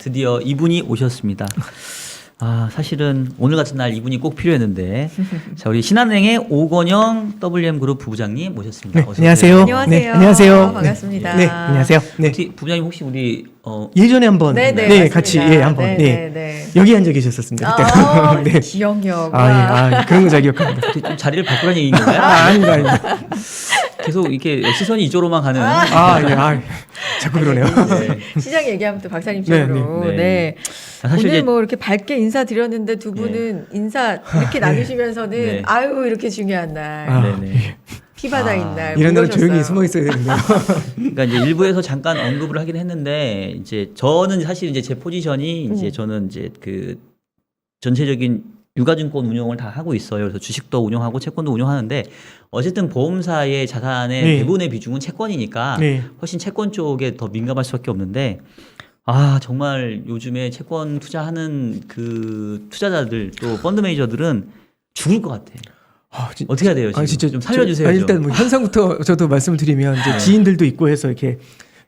드디어 이분이 오셨습니다. 사실은 오늘 같은 날 이분이 꼭 필요했는데 자, 우리 신한은행의 오건영 WM그룹 부부장님 모셨습니다. 네, 어서 안녕하세요. 오세요. 안녕하세요. 네, 안녕하세요. 반갑습니다. 네, 안녕하세요. 네. 혹시 부부장님 혹시 우리 예전에 한번 네네, 같이 맞습니다. 한번 네네네. 여기 앉아 계셨었습니다. 그때. 네. 기억력. 그런 거 잘 기억합니다. 좀 자리를 바꾸라는 얘기인가요? 아닙니다. 계속 이렇게 시선이 이쪽으로만 가는. 자꾸 그러네요. 네. 시장 얘기하면 또 박사님 네, 쪽으로. 네. 네. 사실 오늘 이제 뭐 이렇게 밝게 인사드렸는데 두 분은 인사 이렇게 나누시면서는 네. 아유 이렇게 중요한 날, 네네. 피바다인 날 이런 날은 모셔셨어요. 조용히 숨어 있어야 되는데요. 그러니까 이제 일부에서 잠깐 언급을 하긴 했는데 이제 저는 사실 이제 제 포지션이 이제 저는 이제 그 전체적인 유가증권 운용을 다 하고 있어요. 그래서 주식도 운용하고 채권도 운용하는데 어쨌든 보험사의 자산의 네. 대부분의 비중은 채권이니까 네. 훨씬 채권 쪽에 더 민감할 수밖에 없는데 정말 요즘에 채권 투자하는 그 투자자들 또 펀드 매니저들은 죽을 것 같아. 어떻게 해야 돼요? 지금? 진짜 좀 살려주세요. 좀. 일단 뭐 현상부터 저도 말씀을 드리면 이제 네. 지인들도 있고 해서 이렇게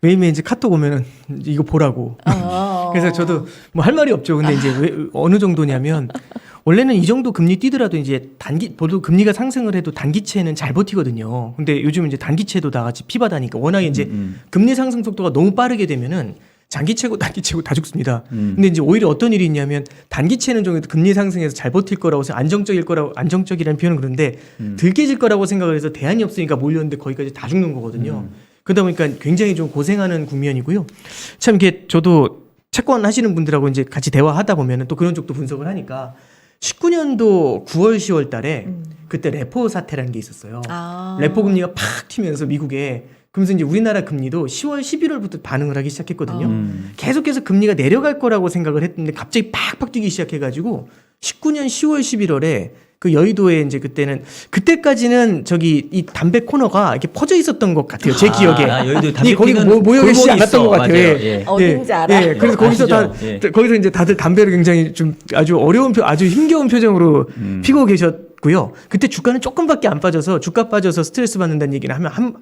매일매일 이제 카톡 오면은 이거 보라고. 그래서 저도 뭐 할 말이 없죠. 근데 이제 어느 정도냐면 원래는 이 정도 금리 뛰더라도 이제 보도 금리가 상승을 해도 단기채는 잘 버티거든요. 근데 요즘 이제 단기채도 다 같이 피바다니까 워낙에 이제 금리 상승 속도가 너무 빠르게 되면은 장기채고 단기채고 다 죽습니다. 근데 이제 오히려 어떤 일이 있냐면 단기채는 좀 금리 상승해서 잘 버틸 거라고 해서 안정적이라는 표현은 그런데 덜 깨질 거라고 생각을 해서 대안이 없으니까 몰렸는데 거기까지 다 죽는 거거든요. 그러다 보니까 굉장히 좀 고생하는 국면이고요. 참 이게 저도 채권 하시는 분들하고 이제 같이 대화하다 보면은 또 그런 쪽도 분석을 하니까 19년도 9월 10월 달에 그때 레포 사태라는 게 있었어요. 레포 금리가 팍 튀면서 미국에 그러면서 이제 우리나라 금리도 10월 11월부터 반응을 하기 시작했거든요. 계속해서 금리가 내려갈 거라고 생각을 했는데 갑자기 팍팍 뛰기 시작해가지고 19년 10월 11월에 그 여의도에 이제 그때까지는 이 담배 코너가 이렇게 퍼져 있었던 것 같아요. 제 기억에. 여의도 담배 거기 피는 모여 계시지 않았던 것 같아요. 맞아요. 예. 어딘지 알아. 예, 그래서 거기서 아시죠? 거기서 이제 다들 담배를 굉장히 좀 아주 아주 힘겨운 표정으로 피고 계셨고요. 그때 주가는 조금밖에 안 빠져서 주가 빠져서 스트레스 받는다는 얘기는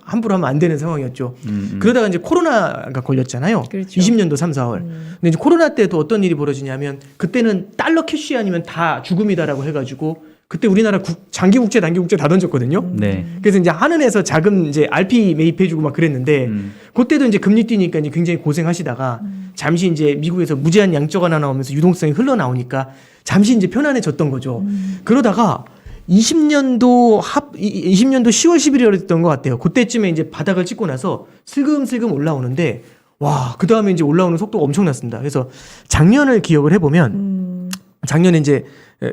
함부로 하면 안 되는 상황이었죠. 그러다가 이제 코로나가 걸렸잖아요. 그렇죠. 20년도 3, 4월. 근데 이제 코로나 때도 어떤 일이 벌어지냐면 그때는 달러 캐시 아니면 다 죽음이다라고 해가지고 그때 우리나라 장기 국채, 단기 국채 다 던졌거든요. 네. 그래서 이제 한은에서 자금 이제 RP 매입해주고 막 그랬는데 그때도 이제 금리 뛰니까 이제 굉장히 고생하시다가 잠시 이제 미국에서 무제한 양적 완화 나오면서 유동성이 흘러나오니까 잠시 이제 편안해졌던 거죠. 그러다가 20년도 10월 11일이었던 것 같아요. 그때쯤에 이제 바닥을 찍고 나서 슬금슬금 올라오는데 그 다음에 이제 올라오는 속도가 엄청났습니다. 그래서 작년을 기억을 해보면 작년에 이제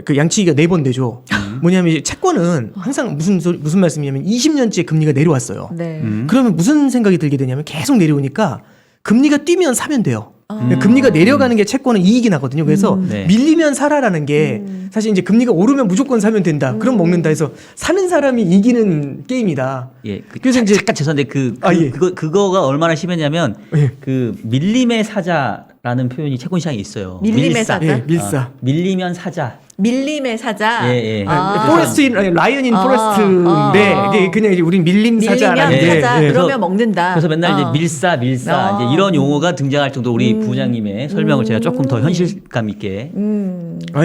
그 양치기가 4번 되죠. 뭐냐면 이제 채권은 항상 무슨 말씀이냐면 20년째 금리가 내려왔어요. 네. 그러면 무슨 생각이 들게 되냐면 계속 내려오니까 금리가 뛰면 사면 돼요. 금리가 내려가는 게 채권은 이익이 나거든요. 그래서 네. 밀리면 사라라는 게 사실 이제 금리가 오르면 무조건 사면 된다. 그럼 먹는다 해서 사는 사람이 이기는 게임이다. 예. 그래서 이제 잠깐 죄송한데 예. 그거가 얼마나 심했냐면 예. 그 밀림의 사자라는 표현이 채권 시장에 있어요. 밀림의 사자? 예, 밀사. 밀리면 사자. 밀림의 사자. 예. 포레스트 라이언 인 포레스트인데 이게 그냥 이제 우린 밀림 사자라는 밀리면 게 사자. 예. 그러면 먹는다. 그래서 맨날 이제 밀사 이제 이런 용어가 등장할 정도 우리 부장님의 설명을 제가 조금 더 현실감 있게.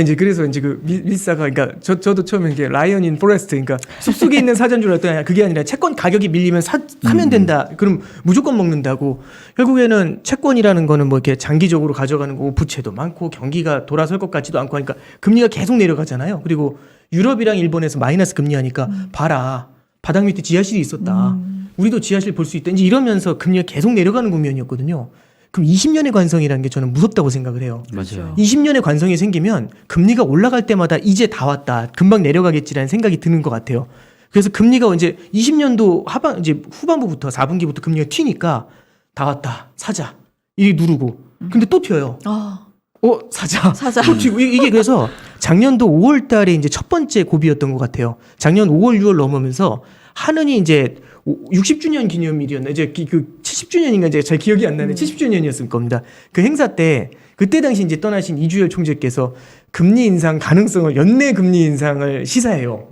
이제 그래서 이제 그 밀사가 그러니까 저도 처음에 이게 라이언 인 포레스트 그러니까 숲속에 있는 사자인 줄 알았더니 그게 아니라 채권 가격이 밀리면 사면 된다. 그럼 무조건 먹는다고. 결국에는 채권이라는 거는 뭐 이렇게 장기적으로 가져가는 거고 부채도 많고 경기가 돌아설 것 같지도 않고 하니까 금리가 계속 내려가잖아요. 그리고 유럽이랑 일본에서 마이너스 금리 하니까 봐라. 바닥 밑에 지하실이 있었다. 우리도 지하실 볼 수 있다. 이제 이러면서 금리가 계속 내려가는 국면이었거든요. 그럼 20년의 관성이라는 게 저는 무섭다고 생각을 해요. 맞아요. 20년의 관성이 생기면 금리가 올라갈 때마다 이제 다 왔다. 금방 내려가겠지라는 생각이 드는 것 같아요. 그래서 금리가 이제 20년도 이제 후반부부터 4분기부터 금리가 튀니까 다 왔다. 사자. 이게 누르고. 근데 또 튀어요. 사자. 또 튀고. 이게 그래서 작년도 5월 달에 이제 첫 번째 고비였던 것 같아요. 작년 5월, 6월 넘으면서 한은이 이제 60주년 기념일이었나 이제 그 70주년인가 이제 잘 기억이 안 나는데 70주년이었을 겁니다. 그 행사 때 그때 당시 이제 떠나신 이주열 총재께서 금리 인상 가능성을 연내 금리 인상을 시사해요.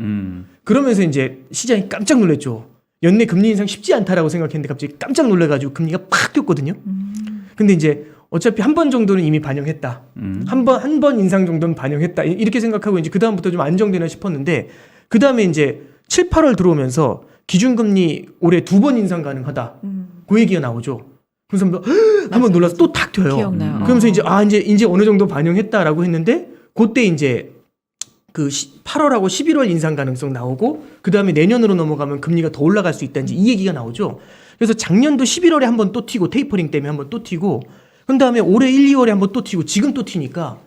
그러면서 이제 시장이 깜짝 놀랐죠. 연내 금리 인상 쉽지 않다라고 생각했는데 갑자기 깜짝 놀라가지고 금리가 팍 뛰었거든요. 근데 이제 어차피 한 번 정도는 이미 반영했다. 한 번 인상 정도는 반영했다. 이렇게 생각하고 이제 그다음부터 좀 안정되나 싶었는데 그다음에 이제 7, 8월 들어오면서 기준금리 올해 2번 인상 가능하다. 그 얘기가 나오죠. 그래서 한번 놀라서 또 탁 튀어요. 기억나요. 그러면서 이제 어느 정도 반영했다라고 했는데 그때 이제 그 8월하고 11월 인상 가능성 나오고 그다음에 내년으로 넘어가면 금리가 더 올라갈 수 있다 이제 이 얘기가 나오죠. 그래서 작년도 11월에 한번 또 튀고 테이퍼링 때문에 한번 또 튀고 그다음에 올해 1, 2월에 한번 또 튀고 지금 또 튀니까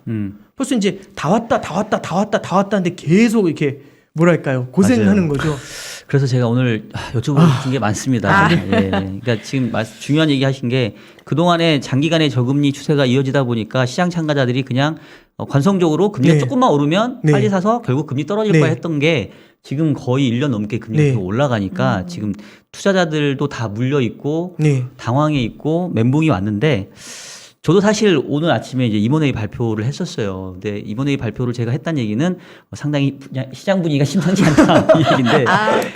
벌써 이제 다 왔다 하는데 계속 이렇게 뭐랄까요 고생하는 거죠. 그래서 제가 오늘 여쭤보고 싶은 게 많습니다. 예. 그러니까 지금 중요한 얘기 하신 게 그동안에 장기간의 저금리 추세가 이어지다 보니까 시장 참가자들이 그냥 관성적으로 금리가 네. 조금만 오르면 네. 빨리 사서 결국 금리 떨어질 네. 거야 했던 게 지금 거의 1년 넘게 금리가 네. 계속 올라가니까 지금 투자자들도 다 물려 있고 네. 당황해 있고 멘붕이 왔는데 저도 사실 오늘 아침에 이제 임원회의 발표를 했었어요. 근데 임원회의 발표를 제가 했다는 얘기는 상당히 시장 분위기가 심상치 않다 이 얘기인데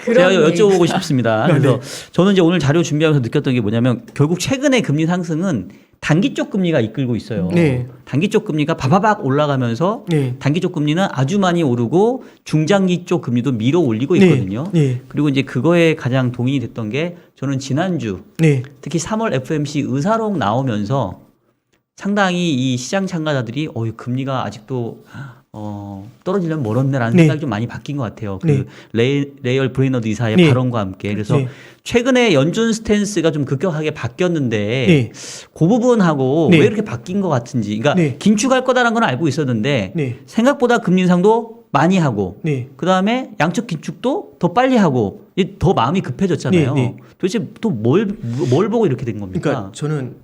제가 여쭤보고 싶습니다. 그래서 저는 이제 오늘 자료 준비하면서 느꼈던 게 뭐냐면 결국 최근의 금리 상승은 단기 쪽 금리가 이끌고 있어요. 네. 단기 쪽 금리가 바바박 올라가면서 네. 단기 쪽 금리는 아주 많이 오르고 중장기 쪽 금리도 밀어 올리고 있거든요. 네. 그리고 이제 그거에 가장 동의이 됐던 게 저는 지난주 네. 특히 3월 FMC 의사록 나오면서 상당히 이 시장 참가자들이 금리가 아직도 떨어지려면 멀었네라는 네. 생각이 좀 많이 바뀐 것 같아요. 네. 그 레이얼 브레이너드 이사의 네. 발언과 함께. 그래서 네. 최근에 연준 스탠스가 좀 급격하게 바뀌었는데 네. 그 부분하고 네. 왜 이렇게 바뀐 것 같은지. 그러니까 네. 긴축할 거다라는 건 알고 있었는데 네. 생각보다 금리 인상도 많이 하고 네. 그다음에 양적 긴축도 더 빨리 하고 더 마음이 급해졌잖아요. 네. 네. 도대체 또 뭘 보고 이렇게 된 겁니까? 그러니까 저는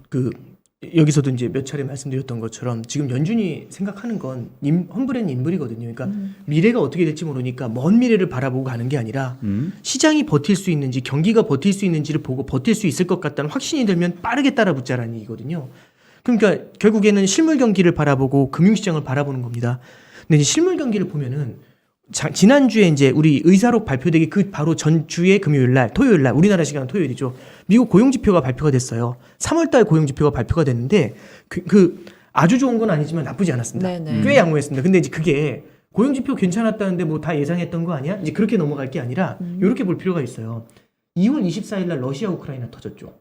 여기서도 이제 몇 차례 말씀드렸던 것처럼 지금 연준이 생각하는 건 험블앤 인블이거든요. 그러니까 미래가 어떻게 될지 모르니까 먼 미래를 바라보고 가는 게 아니라 시장이 버틸 수 있는지 경기가 버틸 수 있는지를 보고 버틸 수 있을 것 같다는 확신이 들면 빠르게 따라붙자라는 얘기거든요. 그러니까 결국에는 실물 경기를 바라보고 금융시장을 바라보는 겁니다. 근데 이제 실물 경기를 보면은 지난주에 이제 우리 의사록 발표되기 그 바로 전주의 토요일 날 우리나라 시간은 토요일이죠. 미국 고용지표가 발표가 됐어요. 3월달 고용지표가 발표가 됐는데 아주 좋은 건 아니지만 나쁘지 않았습니다. 네네. 꽤 양호했습니다. 근데 이제 그게 고용지표 괜찮았다는데 뭐 다 예상했던 거 아니야? 이제 그렇게 넘어갈 게 아니라 이렇게 볼 필요가 있어요. 2월 24일 날 러시아 우크라이나 터졌죠.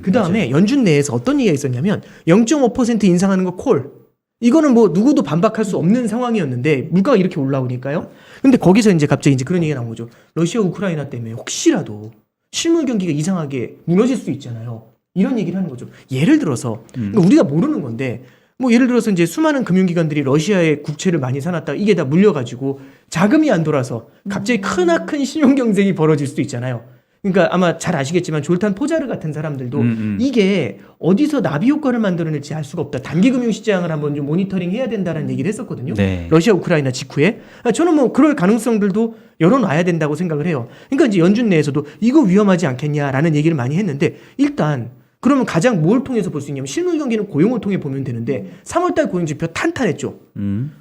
그 다음에 연준 내에서 어떤 얘기가 있었냐면 0.5% 인상하는 거 콜. 이거는 뭐 누구도 반박할 수 없는 상황이었는데 물가가 이렇게 올라오니까요. 근데 거기서 이제 갑자기 이제 그런 얘기가 나온 거죠. 러시아 우크라이나 때문에 혹시라도 실물 경기가 이상하게 무너질 수 있잖아요. 이런 얘기를 하는 거죠. 예를 들어서 그러니까 우리가 모르는 건데 뭐 예를 들어서 이제 수많은 금융기관들이 러시아의 국채를 많이 사놨다가 이게 다 물려가지고 자금이 안 돌아서 갑자기 크나큰 신용경색이 벌어질 수도 있잖아요. 그러니까 아마 잘 아시겠지만 졸탄 포자르 같은 사람들도 이게 어디서 나비 효과를 만들어낼지 알 수가 없다. 단기 금융시장을 한번 좀 모니터링 해야 된다는 얘기를 했었거든요. 네. 러시아 우크라이나 직후에. 저는 뭐 그럴 가능성들도 열어놔야 된다고 생각을 해요. 그러니까 이제 연준 내에서도 이거 위험하지 않겠냐라는 얘기를 많이 했는데 일단 그러면 가장 뭘 통해서 볼 수 있냐면 실물 경기는 고용을 통해 보면 되는데 3월달 고용지표 탄탄했죠.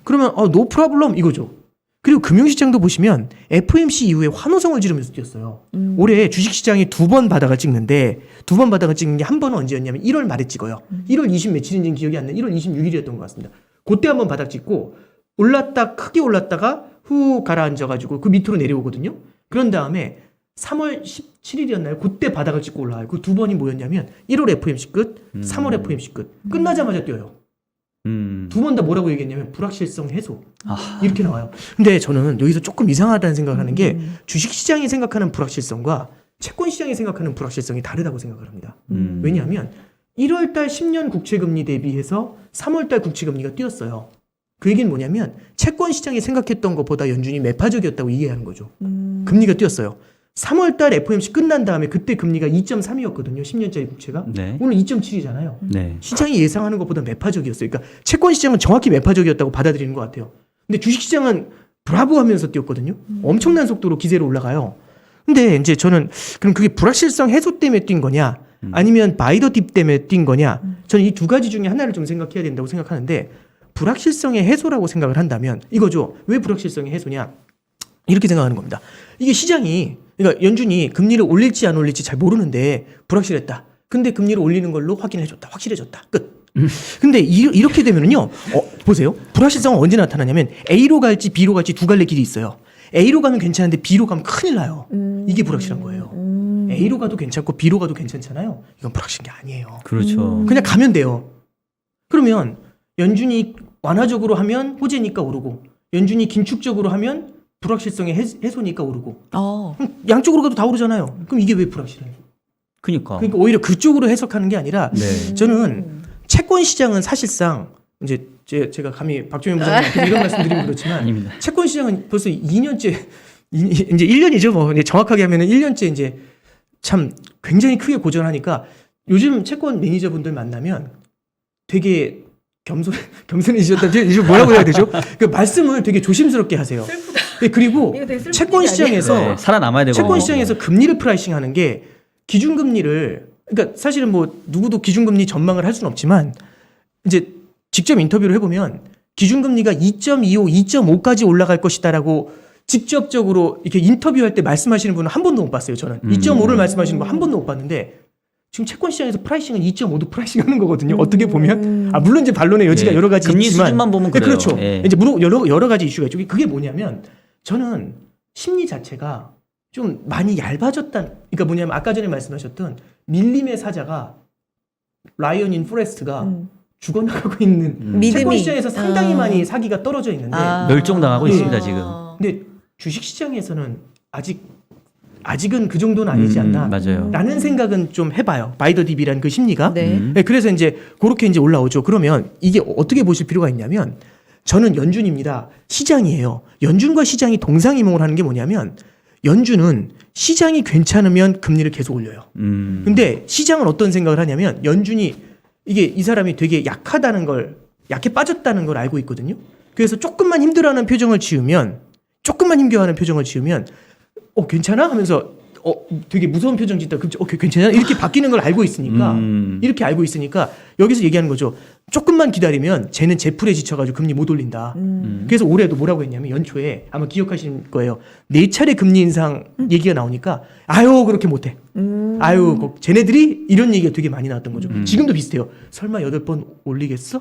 그러면 노 프로블럼 이거죠. 그리고 금융시장도 보시면 FOMC 이후에 환호성을 지르면서 뛰었어요. 올해 주식시장이 2번 바닥을 찍는데 2번 바닥을 찍는 게 한 번은 언제였냐면 1월 말에 찍어요. 1월 20 며칠인지는 기억이 안 나요. 1월 26일이었던 것 같습니다. 그때 한번 바닥 찍고 크게 올랐다가 후 가라앉아가지고 그 밑으로 내려오거든요. 그런 다음에 3월 17일이었나요? 그때 바닥을 찍고 올라와요. 그 두 번이 뭐였냐면 1월 FOMC 끝, 3월 FOMC 끝. 끝나자마자 뛰어요. 두 번 다 뭐라고 얘기했냐면 불확실성 해소 이렇게 나와요. 근데 저는 여기서 조금 이상하다는 생각을 하는 게 주식시장이 생각하는 불확실성과 채권시장이 생각하는 불확실성이 다르다고 생각을 합니다. 왜냐하면 1월달 10년 국채금리 대비해서 3월달 국채금리가 뛰었어요. 그 얘기는 뭐냐면 채권시장이 생각했던 것보다 연준이 매파적이었다고 이해하는 거죠. 금리가 뛰었어요. 3월달 FOMC 끝난 다음에 그때 금리가 2.3이었거든요. 10년짜리 국채가. 네. 오늘 2.7이잖아요. 네. 시장이 예상하는 것보다 매파적이었어요. 그러니까 채권시장은 정확히 매파적이었다고 받아들이는 것 같아요. 근데 주식시장은 브라보 하면서 뛰었거든요. 엄청난 속도로 기세로 올라가요. 근데 이제 저는 그럼 그게 불확실성 해소 때문에 뛴 거냐 아니면 바이더 딥 때문에 뛴 거냐 저는 이 두 가지 중에 하나를 좀 생각해야 된다고 생각하는데 불확실성의 해소라고 생각을 한다면 이거죠. 왜 불확실성의 해소냐 이렇게 생각하는 겁니다. 이게 시장이 그러니까 연준이 금리를 올릴지 안 올릴지 잘 모르는데 불확실했다. 근데 금리를 올리는 걸로 확실해졌다. 끝. 근데 이렇게 되면은요, 보세요. 불확실성은 언제 나타나냐면 A로 갈지 B로 갈지 두 갈래 길이 있어요. A로 가면 괜찮은데 B로 가면 큰일 나요. 이게 불확실한 거예요. A로 가도 괜찮고 B로 가도 괜찮잖아요. 이건 불확실한 게 아니에요. 그렇죠. 그냥 가면 돼요. 그러면 연준이 완화적으로 하면 호재니까 오르고, 연준이 긴축적으로 하면 불확실성의 해소니까 오르고. 그럼 양쪽으로 가도 다 오르잖아요. 그럼 이게 왜 불확실해요? 그러니까 오히려 그쪽으로 해석하는 게 아니라 네. 저는 채권 시장은 사실상 이제 제가 감히 박종현 부장님한테 이런 말씀드리면 그렇지만 아닙니다. 채권 시장은 벌써 2년째 이제 1년이죠. 뭐 이제 정확하게 하면은 1년째 이제 참 굉장히 크게 고전하니까 요즘 채권 매니저분들 만나면 되게 겸손해지셨다. 이제 뭐라고 해야 되죠? 그 말씀을 되게 조심스럽게 하세요. 네, 그리고 이거 되게 슬픈 채권 얘기 아니에요? 시장에서 네, 살아남아야 되고 채권 시장에서 금리를 프라이싱하는 게 기준금리를, 그러니까 사실은 뭐 누구도 기준금리 전망을 할 수는 없지만 이제 직접 인터뷰를 해보면 기준금리가 2.25, 2.5까지 올라갈 것이다라고 직접적으로 이렇게 인터뷰할 때 말씀하시는 분은 한 번도 못 봤어요. 저는 2.5를 말씀하시는 분 한 번도 못 봤는데 지금 채권 시장에서 프라이싱은 2.5도 프라이싱하는 거거든요. 어떻게 보면 물론 이제 반론의 여지가 예, 여러 가지 금리 있지만 수준만 보면 네, 그래요. 그렇죠. 예. 이제 물론 여러 가지 이슈가 있죠. 그게 뭐냐면 저는 심리 자체가 좀 많이 얇아졌다. 그러니까 뭐냐면 아까 전에 말씀하셨던 밀림의 사자가 라이언인 포레스트가 죽어나가고 있는 믿음이. 채권 시장에서 상당히 많이 사기가 떨어져 있는데 멸종당하고 예. 있습니다 지금. 근데 주식 시장에서는 아직은 그 정도는 아니지 않나 맞아요. 라는 생각은 좀 해봐요. 바이더 딥이라는 그 심리가. 네. 네, 그래서 이제 그렇게 이제 올라오죠. 그러면 이게 어떻게 보실 필요가 있냐면 저는 연준입니다. 시장이에요. 연준과 시장이 동상이몽을 하는 게 뭐냐면 연준은 시장이 괜찮으면 금리를 계속 올려요. 근데 시장은 어떤 생각을 하냐면 연준이 이게 이 사람이 되게 약하다는 걸, 약해 빠졌다는 걸 알고 있거든요. 그래서 조금만 힘들어하는 표정을 지으면 괜찮아? 하면서 되게 무서운 표정 짓다. 괜찮아? 이렇게 바뀌는 걸 알고 있으니까 여기서 얘기하는 거죠. 조금만 기다리면 쟤는 제풀에 지쳐가지고 금리 못 올린다. 그래서 올해도 뭐라고 했냐면 연초에 아마 기억하실 거예요. 4차례 금리 인상 얘기가 나오니까 아유 그렇게 못해. 아유 쟤네들이 이런 얘기가 되게 많이 나왔던 거죠. 지금도 비슷해요. 설마 8번 올리겠어?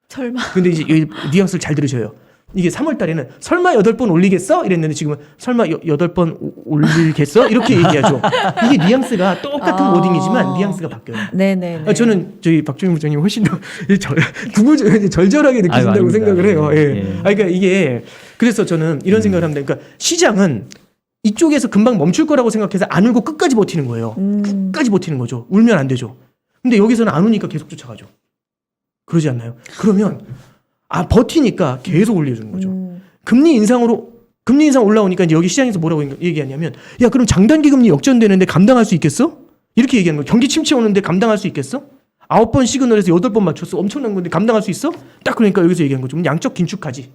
설마. 근데 이제 여기 뉘앙스를 잘 들으셔요. 이게 3월 달에는 설마 8번 올리겠어? 이랬는데 지금은 설마 8번 올리겠어? 이렇게 얘기하죠. 이게 뉘앙스가 똑같은 워딩이지만 뉘앙스가 바뀌어요. 네네. 저는 저희 박종민 부장님 훨씬 더 절절하게 느끼신다고 아닙니다. 생각을 해요. 예. 예. 그러니까 이게 그래서 저는 이런 생각을 합니다. 그러니까 시장은 이쪽에서 금방 멈출 거라고 생각해서 안 울고 끝까지 버티는 거예요. 끝까지 버티는 거죠. 울면 안 되죠. 근데 여기서는 안 우니까 계속 쫓아가죠. 그러지 않나요? 그러면 버티니까 계속 올려주는 거죠. 금리 인상 올라오니까 이제 여기 시장에서 뭐라고 얘기하냐면 야 그럼 장단기 금리 역전되는데 감당할 수 있겠어? 이렇게 얘기하는 거예요. 경기 침체 오는데 감당할 수 있겠어? 9번 시그널에서 8번 맞췄어. 엄청난 건데 감당할 수 있어? 딱 그러니까 여기서 얘기하는 거죠. 양적 긴축하지.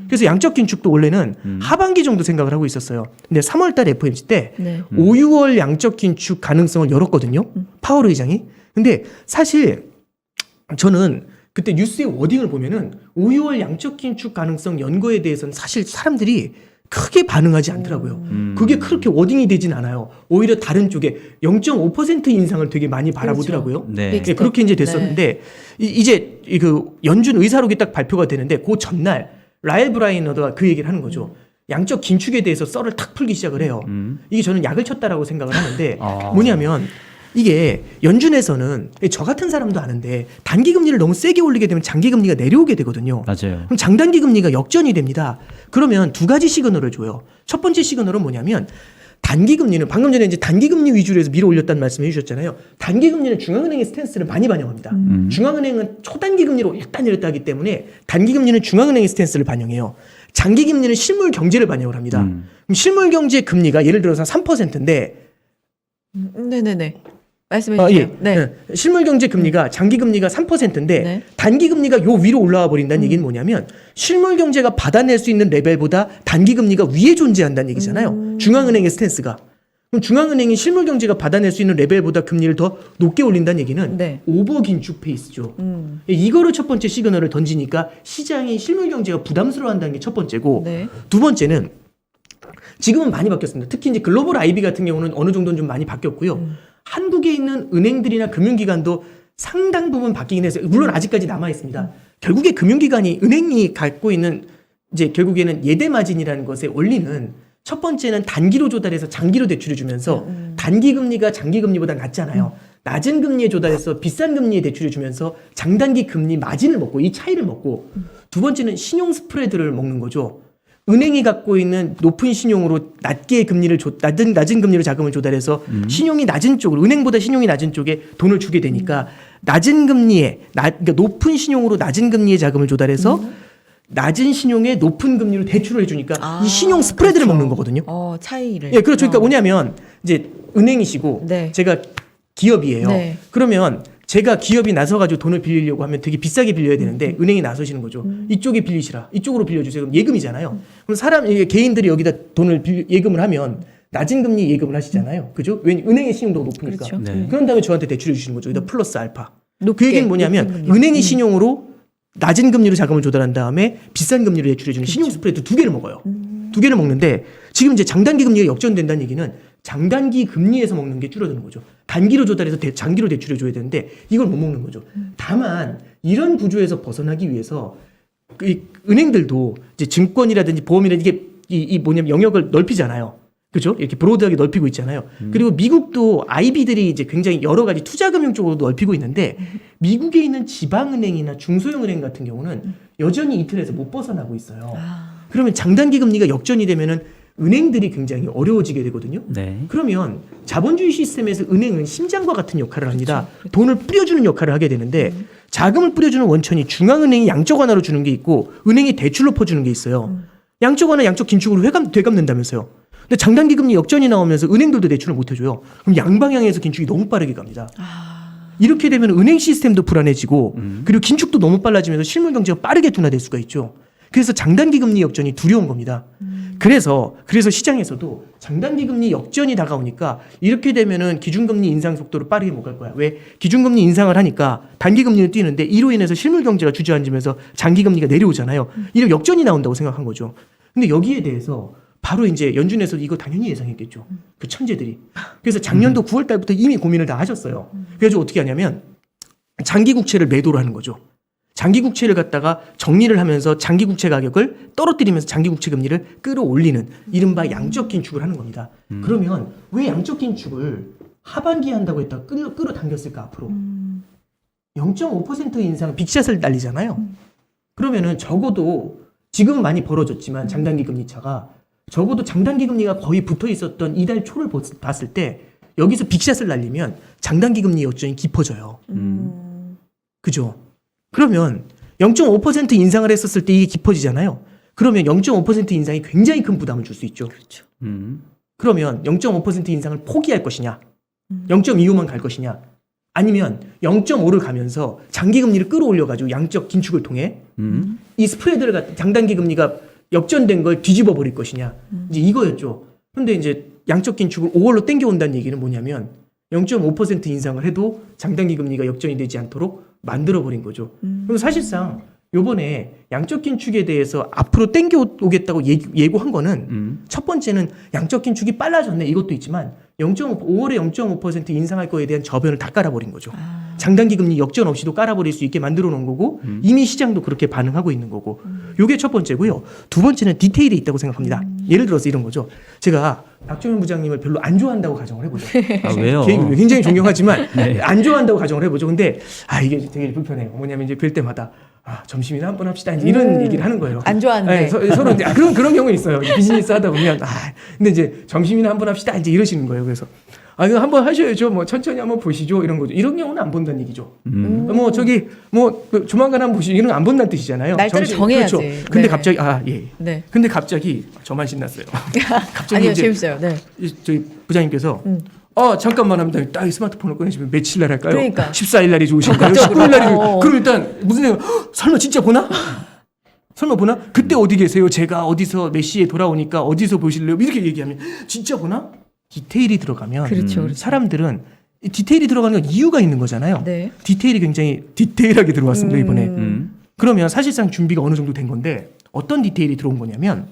그래서 양적 긴축도 원래는 하반기 정도 생각을 하고 있었어요. 근데 3월 달 FOMC 때 5, 6월 양적 긴축 가능성을 열었거든요. 파월 의장이. 근데 사실 저는 그때 뉴스의 워딩을 보면은 5, 6월 양적 긴축 가능성 연거에 대해서는 사실 사람들이 크게 반응하지 않더라고요. 그게 그렇게 워딩이 되진 않아요. 오히려 다른 쪽에 0.5% 인상을 되게 많이 바라보더라고요. 그렇죠. 네. 네, 그렇게 이제 됐었는데 이제 그 연준 의사록이 딱 발표가 되는데 그 전날 라엘 브라이너가 그 얘기를 하는 거죠. 양적 긴축에 대해서 썰을 탁 풀기 시작을 해요. 이게 저는 약을 쳤다라고 생각을 하는데 뭐냐면 이게 연준에서는 저 같은 사람도 아는데 단기 금리를 너무 세게 올리게 되면 장기 금리가 내려오게 되거든요. 맞아요. 그럼 장단기 금리가 역전이 됩니다. 그러면 두 가지 시그널을 줘요. 첫 번째 시그널은 뭐냐면 단기 금리는 방금 전에 이제 단기 금리 위주로 해서 밀어 올렸다는 말씀해 주셨잖아요. 단기 금리는 중앙은행의 스탠스를 많이 반영합니다. 중앙은행은 초단기 금리로 일단 내렸다 하기 때문에 단기 금리는 중앙은행의 스탠스를 반영해요. 장기 금리는 실물 경제를 반영을 합니다. 그럼 실물 경제 금리가 예를 들어서 3%인데 네네네. 말씀해 주세요. 예. 네. 실물 경제 금리가 장기 금리가 3%인데 네. 단기 금리가 요 위로 올라와 버린다는 얘기는 뭐냐면 실물 경제가 받아낼 수 있는 레벨보다 단기 금리가 위에 존재한다는 얘기잖아요. 중앙은행의 스탠스가. 그럼 중앙은행이 실물 경제가 받아낼 수 있는 레벨보다 금리를 더 높게 올린다는 얘기는 네. 오버 긴축 페이스죠. 이거를 첫 번째 시그널을 던지니까 시장이 실물 경제가 부담스러워한다는 게 첫 번째고 네. 두 번째는 지금은 많이 바뀌었습니다. 특히 이제 글로벌 IB 같은 경우는 어느 정도는 좀 많이 바뀌었고요. 한국에 있는 은행들이나 금융기관도 상당 부분 바뀌긴 했어요. 물론 아직까지 남아 있습니다. 결국에 금융기관이 은행이 갖고 있는 이제 결국에는 예대 마진이라는 것의 원리는 첫 번째는 단기로 조달해서 장기로 대출을 주면서 단기 금리가 장기 금리보다 낮잖아요. 낮은 금리에 조달해서 비싼 금리에 대출을 주면서 장단기 금리 마진을 먹고 이 차이를 먹고 두 번째는 신용 스프레드를 먹는 거죠. 은행이 갖고 있는 높은 신용으로 낮게 금리를 낮은 금리로 자금을 조달해서 신용이 낮은 쪽으로 은행보다 신용이 낮은 쪽에 돈을 주게 되니까 낮은 금리에 그러니까 높은 신용으로 낮은 금리의 자금을 조달해서 낮은 신용에 높은 금리로 대출을 해주니까 이 신용 스프레드를 그렇죠. 먹는 거거든요. 차이를. 예, 그렇죠. 그러니까 뭐냐면 이제 은행이시고 네. 제가 기업이에요. 네. 그러면 제가 기업이 나서가지고 돈을 빌리려고 하면 되게 비싸게 빌려야 되는데 은행이 나서시는 거죠. 이쪽에 빌리시라. 이쪽으로 빌려주세요. 그럼 예금이잖아요. 그럼 개인들이 여기다 돈을 예금을 하면 낮은 금리 예금을 하시잖아요. 그죠? 왜냐 은행의 신용도가 높으니까. 그렇죠. 네. 그런 다음에 저한테 대출해 주시는 거죠. 여기다 플러스 알파. 높게, 그 얘기는 뭐냐면 높은 금리. 은행이 신용으로 낮은 금리로 자금을 조달한 다음에 비싼 금리로 대출해주는 신용 스프레드 두 개를 먹어요. 두 개를 먹는데 지금 이제 장단기 금리가 역전된다는 얘기는 장단기 금리에서 먹는 게 줄어드는 거죠. 단기로 조달해서 장기로 대출해줘야 되는데 이걸 못 먹는 거죠. 다만 이런 구조에서 벗어나기 위해서 이 은행들도 이제 증권이라든지 보험이라든지 이게 뭐냐면 영역을 넓히잖아요. 그죠? 이렇게 브로드하게 넓히고 있잖아요. 그리고 미국도 IB들이 이제 굉장히 여러 가지 투자금융 쪽으로도 넓히고 있는데 미국에 있는 지방은행이나 중소형은행 같은 경우는 여전히 이 틀에서 못 벗어나고 있어요. 그러면 장단기 금리가 역전이 되면은 은행들이 굉장히 어려워지게 되거든요. 네. 그러면 자본주의 시스템에서 은행은 심장과 같은 역할을 합니다. 돈을 뿌려주는 역할을 하게 되는데 자금을 뿌려주는 원천이 중앙은행이 양적 완화로 주는 게 있고 은행이 대출로 퍼주는 게 있어요. 양적 완화, 양적 긴축으로 되갚는다면서요. 근데 장단기 금리 역전이 나오면서 은행들도 대출을 못 해줘요. 그럼 양방향에서 긴축이 너무 빠르게 갑니다. 이렇게 되면 은행 시스템도 불안해지고 그리고 긴축도 너무 빨라지면서 실물 경제가 빠르게 둔화될 수가 있죠. 그래서 장단기 금리 역전이 두려운 겁니다. 그래서 시장에서도 장단기 금리 역전이 다가오니까 이렇게 되면은 기준금리 인상 속도를 빠르게 못 갈 거야. 왜? 기준금리 인상을 하니까 단기 금리는 뛰는데 이로 인해서 실물 경제가 주저앉으면서 장기 금리가 내려오잖아요. 이런 역전이 나온다고 생각한 거죠. 근데 여기에 대해서 바로 이제 연준에서도 이거 당연히 예상했겠죠. 그 천재들이. 그래서 작년도 9월 달부터 이미 고민을 다 하셨어요. 그래서 어떻게 하냐면 장기 국채를 매도를 하는 거죠. 장기 국채를 갖다가 정리를 하면서 장기 국채 가격을 떨어뜨리면서 장기 국채 금리를 끌어올리는 이른바 양적 긴축을 하는 겁니다. 그러면 왜 양적 긴축을 하반기에 한다고 했다가 끌어당겼을까 앞으로? 0.5% 인상 빅샷을 날리잖아요. 그러면은 적어도 지금은 많이 벌어졌지만 장단기 금리 차가 적어도 장단기 금리가 거의 붙어 있었던 이달 초를 봤을 때 여기서 빅샷을 날리면 장단기 금리 역전이 깊어져요. 그죠? 그러면 0.5% 인상을 했었을 때 이게 깊어지잖아요. 그러면 0.5% 인상이 굉장히 큰 부담을 줄 수 있죠. 그렇죠. 그러면 0.5% 인상을 포기할 것이냐, 0.25만 갈 것이냐, 아니면 0.5를 가면서 장기 금리를 끌어올려가지고 양적 긴축을 통해 이 스프레드를 장단기 금리가 역전된 걸 뒤집어 버릴 것이냐, 이제 이거였죠. 그런데 이제 양적 긴축을 5월로 땡겨온다는 얘기는 뭐냐면 0.5% 인상을 해도 장단기 금리가 역전이 되지 않도록 만들어버린 거죠. 그럼 사실상 요번에 양적 긴축에 대해서 앞으로 땡겨오겠다고 예고한 거는 첫 번째는 양적 긴축이 빨라졌네 이것도 있지만 5월에 0.5% 인상할 거에 대한 저변을 다 깔아버린 거죠. 장단기 금리 역전 없이도 깔아버릴 수 있게 만들어 놓은 거고 이미 시장도 그렇게 반응하고 있는 거고 요게 첫 번째고요. 두 번째는 디테일이 있다고 생각합니다. 예를 들어서 이런 거죠. 제가 박정현 부장님을 별로 안 좋아한다고 가정을 해보죠. 아, 왜요? 굉장히 존경하지만 네. 안 좋아한다고 가정을 해보죠. 근데 이게 되게 불편해요. 뭐냐면 이제 뵐 때마다 점심이나 한번 합시다. 이제 이런 얘기를 하는 거예요. 안 좋아하는데. 네, 서로 이제 그런 경우 있어요. 비즈니스 하다 보면 근데 이제 점심이나 한번 합시다. 이제 이러시는 거예요. 그래서 이거 한번 하셔야죠. 뭐 천천히 한번 보시죠. 이런 거죠. 이런 경우는 안 본다는 얘기죠. 뭐 조만간 한번 보시죠. 이런 거 안 본다는 뜻이잖아요. 날짜를 정해야지. 그렇죠. 근데 네. 갑자기 예. 네. 근데 갑자기 저만 신났어요. 갑자기 아니요, 이제 재밌어요. 네. 저희 부장님께서 잠깐만 합니다. 딱 스마트폰을 꺼내시면 며칠 날 할까요? 그러니까. 14일 날이 좋으실까요? 적극적으로. 19일 날이 좋으실까요? 그럼 일단 무슨 생각? 설마 진짜 보나? 설마 보나? 그때 어디 계세요? 제가 어디서 몇 시에 돌아오니까 어디서 보실래요? 이렇게 얘기하면 진짜 보나? 디테일이 들어가면 그렇죠. 사람들은 디테일이 들어가는 건 이유가 있는 거잖아요. 네. 디테일이 굉장히 디테일하게 들어왔습니다 이번에. 그러면 사실상 준비가 어느 정도 된 건데 어떤 디테일이 들어온 거냐면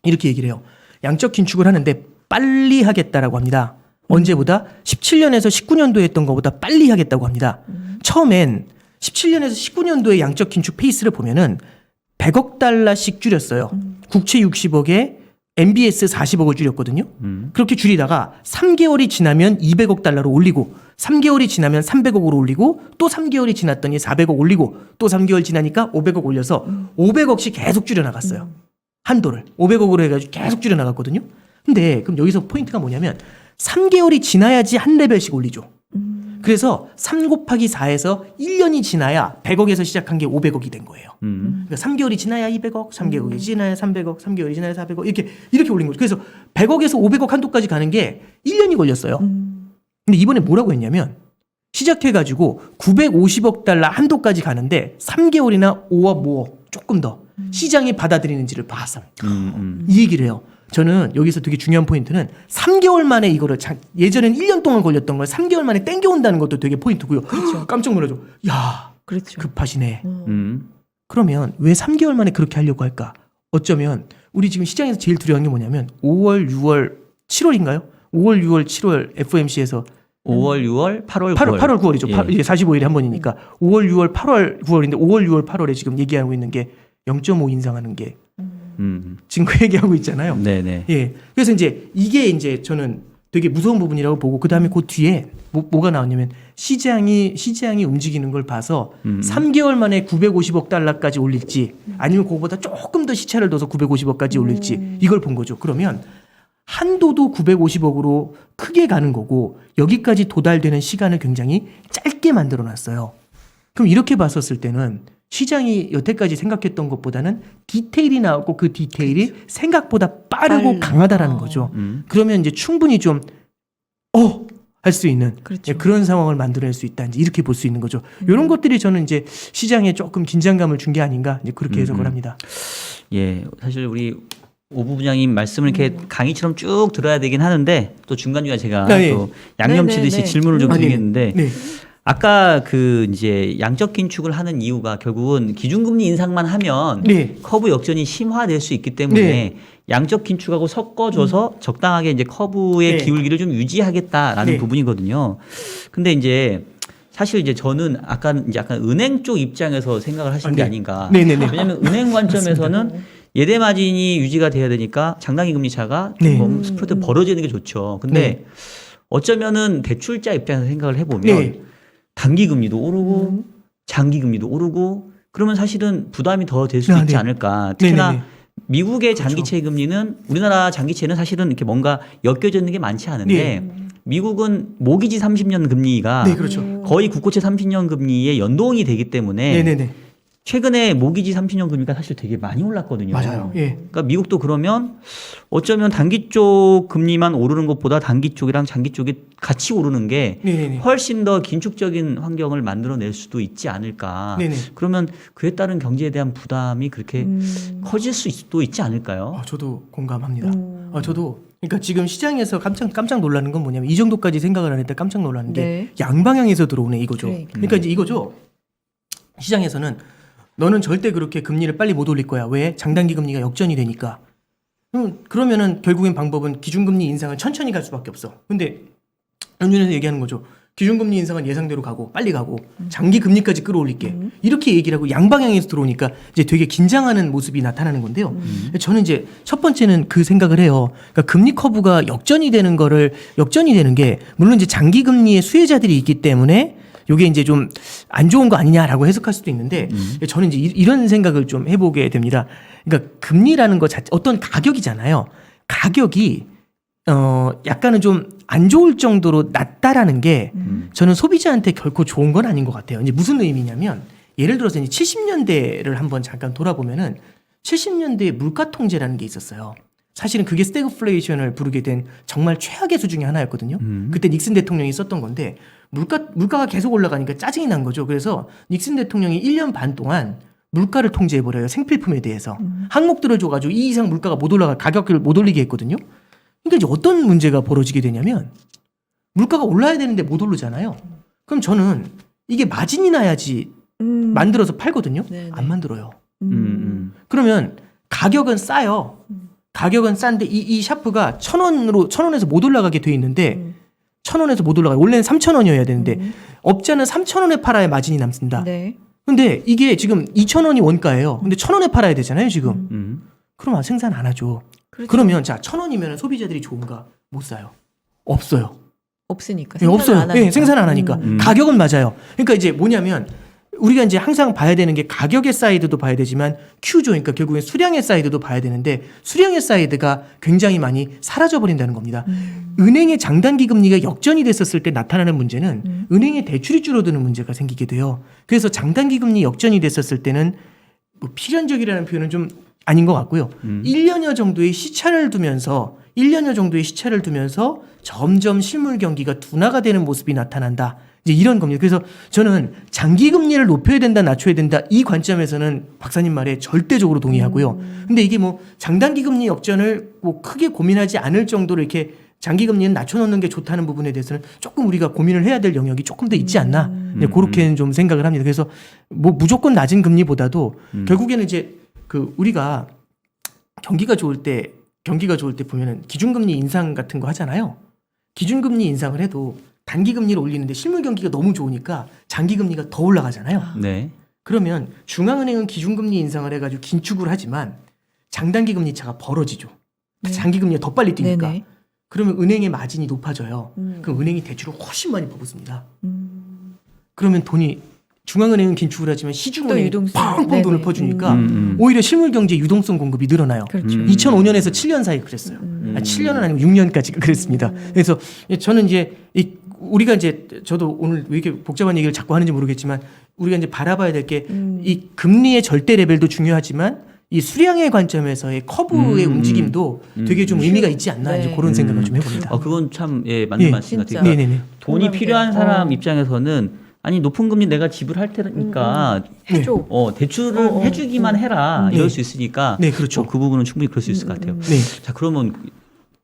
이렇게 얘기를 해요. 양적 긴축을 하는데 빨리 하겠다라고 합니다. 언제보다 17년에서 19년도에 했던 것보다 빨리 하겠다고 합니다. 처음엔 17년에서 19년도의 양적 긴축 페이스를 보면은 100억 달러씩 줄였어요. 국채 60억에 MBS 40억을 줄였거든요. 그렇게 줄이다가 3개월이 지나면 200억 달러로 올리고 3개월이 지나면 300억으로 올리고 또 3개월이 지났더니 400억 올리고 또 3개월 지나니까 500억 올려서 500억씩 계속 줄여나갔어요. 한도를 500억으로 해가지고 계속 줄여나갔거든요. 근데 그럼 여기서 포인트가 뭐냐면 3개월이 지나야지 한 레벨씩 올리죠. 그래서 3 곱하기 4에서 1년이 지나야 100억에서 시작한 게 500억이 된 거예요. 그러니까 3개월이 지나야 200억, 3개월이 지나야 300억, 3개월이 지나야 400억 이렇게 올린 거죠. 그래서 100억에서 500억 한도까지 가는 게 1년이 걸렸어요. 근데 이번에 뭐라고 했냐면 시작해가지고 950억 달러 한도까지 가는데 3개월이나 5억, 5억 조금 더 시장이 받아들이는지를 봐서 이 얘기를 해요. 저는 여기서 되게 중요한 포인트는 3개월 만에 이거를 예전엔 1년 동안 걸렸던 걸 3개월 만에 땡겨온다는 것도 되게 포인트고요. 그렇죠. 깜짝 놀라죠. 야, 그렇죠. 급하시네. 그러면 왜 3개월 만에 그렇게 하려고 할까? 어쩌면 우리 지금 시장에서 제일 두려운 게 뭐냐면 5월, 6월, 7월인가요? 5월, 6월, 7월 FOMC에서 5월, 6월, 8월, 9월. 8월, 9월이죠. 예. 이게 45일에 한 번이니까 5월, 6월, 8월, 9월인데 5월, 6월, 8월에 지금 얘기하고 있는 게 0.5 인상하는 게 지금 그 얘기하고 있잖아요. 네네. 예. 그래서 이제 이게 이제 저는 되게 무서운 부분이라고 보고 그 다음에 그 뒤에 뭐가 나왔냐면 시장이 움직이는 걸 봐서 3개월 만에 950억 달러까지 올릴지 아니면 그거보다 조금 더 시차를 둬서 950억까지 올릴지 이걸 본 거죠. 그러면 한도도 950억으로 크게 가는 거고 여기까지 도달되는 시간을 굉장히 짧게 만들어 놨어요. 그럼 이렇게 봤었을 때는 시장이 여태까지 생각했던 것보다는 디테일이 나왔고 그 디테일이 생각보다 빠르고 강하다라는 거죠. 그러면 이제 충분히 좀 할 수 있는 그렇죠. 그런 상황을 만들어낼 수 있다. 이제 이렇게 볼 수 있는 거죠. 이런 것들이 저는 이제 시장에 조금 긴장감을 준 게 아닌가 이제 그렇게 해석을 합니다. 예, 사실 우리 오부 부장님 말씀을 이렇게 강의처럼 쭉 들어야 되긴 하는데 또 중간중간 제가 아, 예. 또 양념 네네네. 치듯이 질문을 좀 아니, 드리겠는데 네. 아까 그 이제 양적 긴축을 하는 이유가 결국은 기준금리 인상만 하면 네. 커브 역전이 심화될 수 있기 때문에 네. 양적 긴축하고 섞어줘서 적당하게 이제 커브의 네. 기울기를 좀 유지하겠다라는 네. 부분이거든요. 근데 이제 사실 이제 저는 약간 은행 쪽 입장에서 생각을 하신 게 네. 아닌가. 네네네. 왜냐하면 은행 관점에서는 예대 마진이 유지가 돼야 되니까 장단기 금리 차가 네. 좀 스프레드 벌어지는 게 좋죠. 근데 네. 어쩌면은 대출자 입장에서 생각을 해보면 네. 단기 금리도 오르고 장기 금리도 오르고 그러면 사실은 부담이 더 될 수도 아, 있지 네. 않을까. 특히나 네네네. 미국의 장기채 금리는 우리나라 장기채는 사실은 이렇게 뭔가 엮여져 있는 게 많지 않은데 미국은 모기지 30년 금리가 네, 그렇죠. 거의 국고채 30년 금리에 연동이 되기 때문에 네네네. 최근에 모기지 30년 금리가 사실 되게 많이 올랐거든요. 맞아요. 예. 그러니까 미국도 그러면 어쩌면 단기 쪽 금리만 오르는 것보다 단기 쪽이랑 장기 쪽이 같이 오르는 게 네네네. 훨씬 더 긴축적인 환경을 만들어낼 수도 있지 않을까. 네네. 그러면 그에 따른 경제에 대한 부담이 그렇게 커질 수도 있지 않을까요? 저도 공감합니다. 저도 그러니까 지금 시장에서 깜짝 놀라는 건 뭐냐면 이 정도까지 생각을 안 했다 깜짝 놀라는 게 네. 양방향에서 들어오네 이거죠. 그래. 그러니까 이제 이거죠. 시장에서는 너는 절대 그렇게 금리를 빨리 못 올릴 거야. 왜? 장단기 금리가 역전이 되니까. 그러면은 결국엔 방법은 기준금리 인상을 천천히 갈 수밖에 없어. 근데 연준에서 얘기하는 거죠. 기준금리 인상은 예상대로 가고 빨리 가고 장기 금리까지 끌어올릴게. 이렇게 얘기를 하고 양방향에서 들어오니까 이제 되게 긴장하는 모습이 나타나는 건데요. 저는 이제 첫 번째는 그 생각을 해요. 그러니까 금리 커브가 역전이 되는 게 물론 이제 장기 금리의 수혜자들이 있기 때문에 요게 이제 좀 안 좋은 거 아니냐라고 해석할 수도 있는데 저는 이제 이런 생각을 좀 해보게 됩니다. 그러니까 금리라는 거 자체 어떤 가격이잖아요. 가격이 약간은 좀 안 좋을 정도로 낮다라는 게 저는 소비자한테 결코 좋은 건 아닌 것 같아요. 이제 무슨 의미냐면 예를 들어서 이제 70년대를 한번 잠깐 돌아보면은 70년대에 물가 통제라는 게 있었어요. 사실은 그게 스태그플레이션을 부르게 된 정말 최악의 수 중에 하나였거든요. 그때 닉슨 대통령이 썼던 건데 물가가 계속 올라가니까 짜증이 난 거죠. 그래서 닉슨 대통령이 1년 반 동안 물가를 통제해버려요. 생필품에 대해서. 항목들을 줘가지고 이 이상 물가가 못 올라가 가격을 못 올리게 했거든요. 그러니까 이제 어떤 문제가 벌어지게 되냐면 물가가 올라야 되는데 못 오르잖아요. 그럼 저는 이게 마진이 나야지 만들어서 팔거든요. 네네. 안 만들어요. 그러면 가격은 싸요. 가격은 싼데 이 샤프가 1,000원에서 못 올라가게 돼 있는데 1,000원에서 못 올라가요. 원래는 3,000원이어야 되는데 업자는 3,000원에 팔아야 마진이 남습니다. 네. 근데 이게 지금 2,000원이 원가예요. 근데 1,000원에 팔아야 되잖아요, 지금. 그럼 생산 안 하죠. 그렇죠. 그러면 자, 1,000원이면 소비자들이 좋은가? 못 사요. 없어요. 없으니까. 예, 없어요. 안 하니까. 예, 생산 안 하니까. 가격은 맞아요. 그러니까 이제 뭐냐면 우리가 이제 항상 봐야 되는 게 가격의 사이드도 봐야 되지만 큐조, 그러니까 결국엔 수량의 사이드도 봐야 되는데 수량의 사이드가 굉장히 많이 사라져 버린다는 겁니다. 은행의 장단기 금리가 역전이 됐었을 때 나타나는 문제는 은행의 대출이 줄어드는 문제가 생기게 돼요. 그래서 장단기 금리 역전이 됐었을 때는 뭐 필연적이라는 표현은 좀 아닌 것 같고요. 1년여 정도의 시차를 두면서 점점 실물 경기가 둔화가 되는 모습이 나타난다. 이제 이런 겁니다. 그래서 저는 장기 금리를 높여야 된다, 낮춰야 된다 이 관점에서는 박사님 말에 절대적으로 동의하고요. 근데 이게 뭐 장단기 금리 역전을 뭐 크게 고민하지 않을 정도로 이렇게 장기 금리는 낮춰놓는 게 좋다는 부분에 대해서는 조금 우리가 고민을 해야 될 영역이 조금 더 있지 않나. 네, 그렇게는 좀 생각을 합니다. 그래서 뭐 무조건 낮은 금리보다도 결국에는 이제 그 우리가 경기가 좋을 때 보면은 기준금리 인상 같은 거 하잖아요. 기준금리 인상을 해도 단기금리를 올리는데 실물 경기가 너무 좋으니까 장기금리가 더 올라가잖아요. 네. 그러면 중앙은행은 기준금리 인상을 해가지고 긴축을 하지만 장단기 금리 차가 벌어지죠. 네. 장기금리가 더 빨리 뛰니까. 네네. 그러면 은행의 마진이 높아져요. 그럼 은행이 대출을 훨씬 많이 뽑습니다. 그러면 중앙은행은 긴축을 하지만 또 시중은행이 유동성. 뻥뻥 네네. 돈을 퍼주니까 음. 오히려 실물 경제 유동성 공급이 늘어나요. 그렇죠. 2005년에서 7년 사이 그랬어요. 7년은 아니고 6년까지 그랬습니다. 그래서 저는 이제 우리가 이제 저도 오늘 왜 이렇게 복잡한 얘기를 자꾸 하는지 모르겠지만 우리가 이제 바라봐야 될 게 이 금리의 절대 레벨도 중요하지만 이 수량의 관점에서의 커브의 움직임도 되게 좀 의미가 있지 않나 네. 이제 그런 생각을 좀 해봅니다. 그건 참 맞는 예. 말씀 진짜. 같아요. 네네네. 돈이 공감돼요. 필요한 사람 입장에서는 아니 높은 금리 내가 지불할 테니까 해줘. 대출을 해주기만 해라 이럴 수 있으니까 네, 그렇죠. 그 부분은 충분히 그럴 수 있을 것 같아요. 네. 자 그러면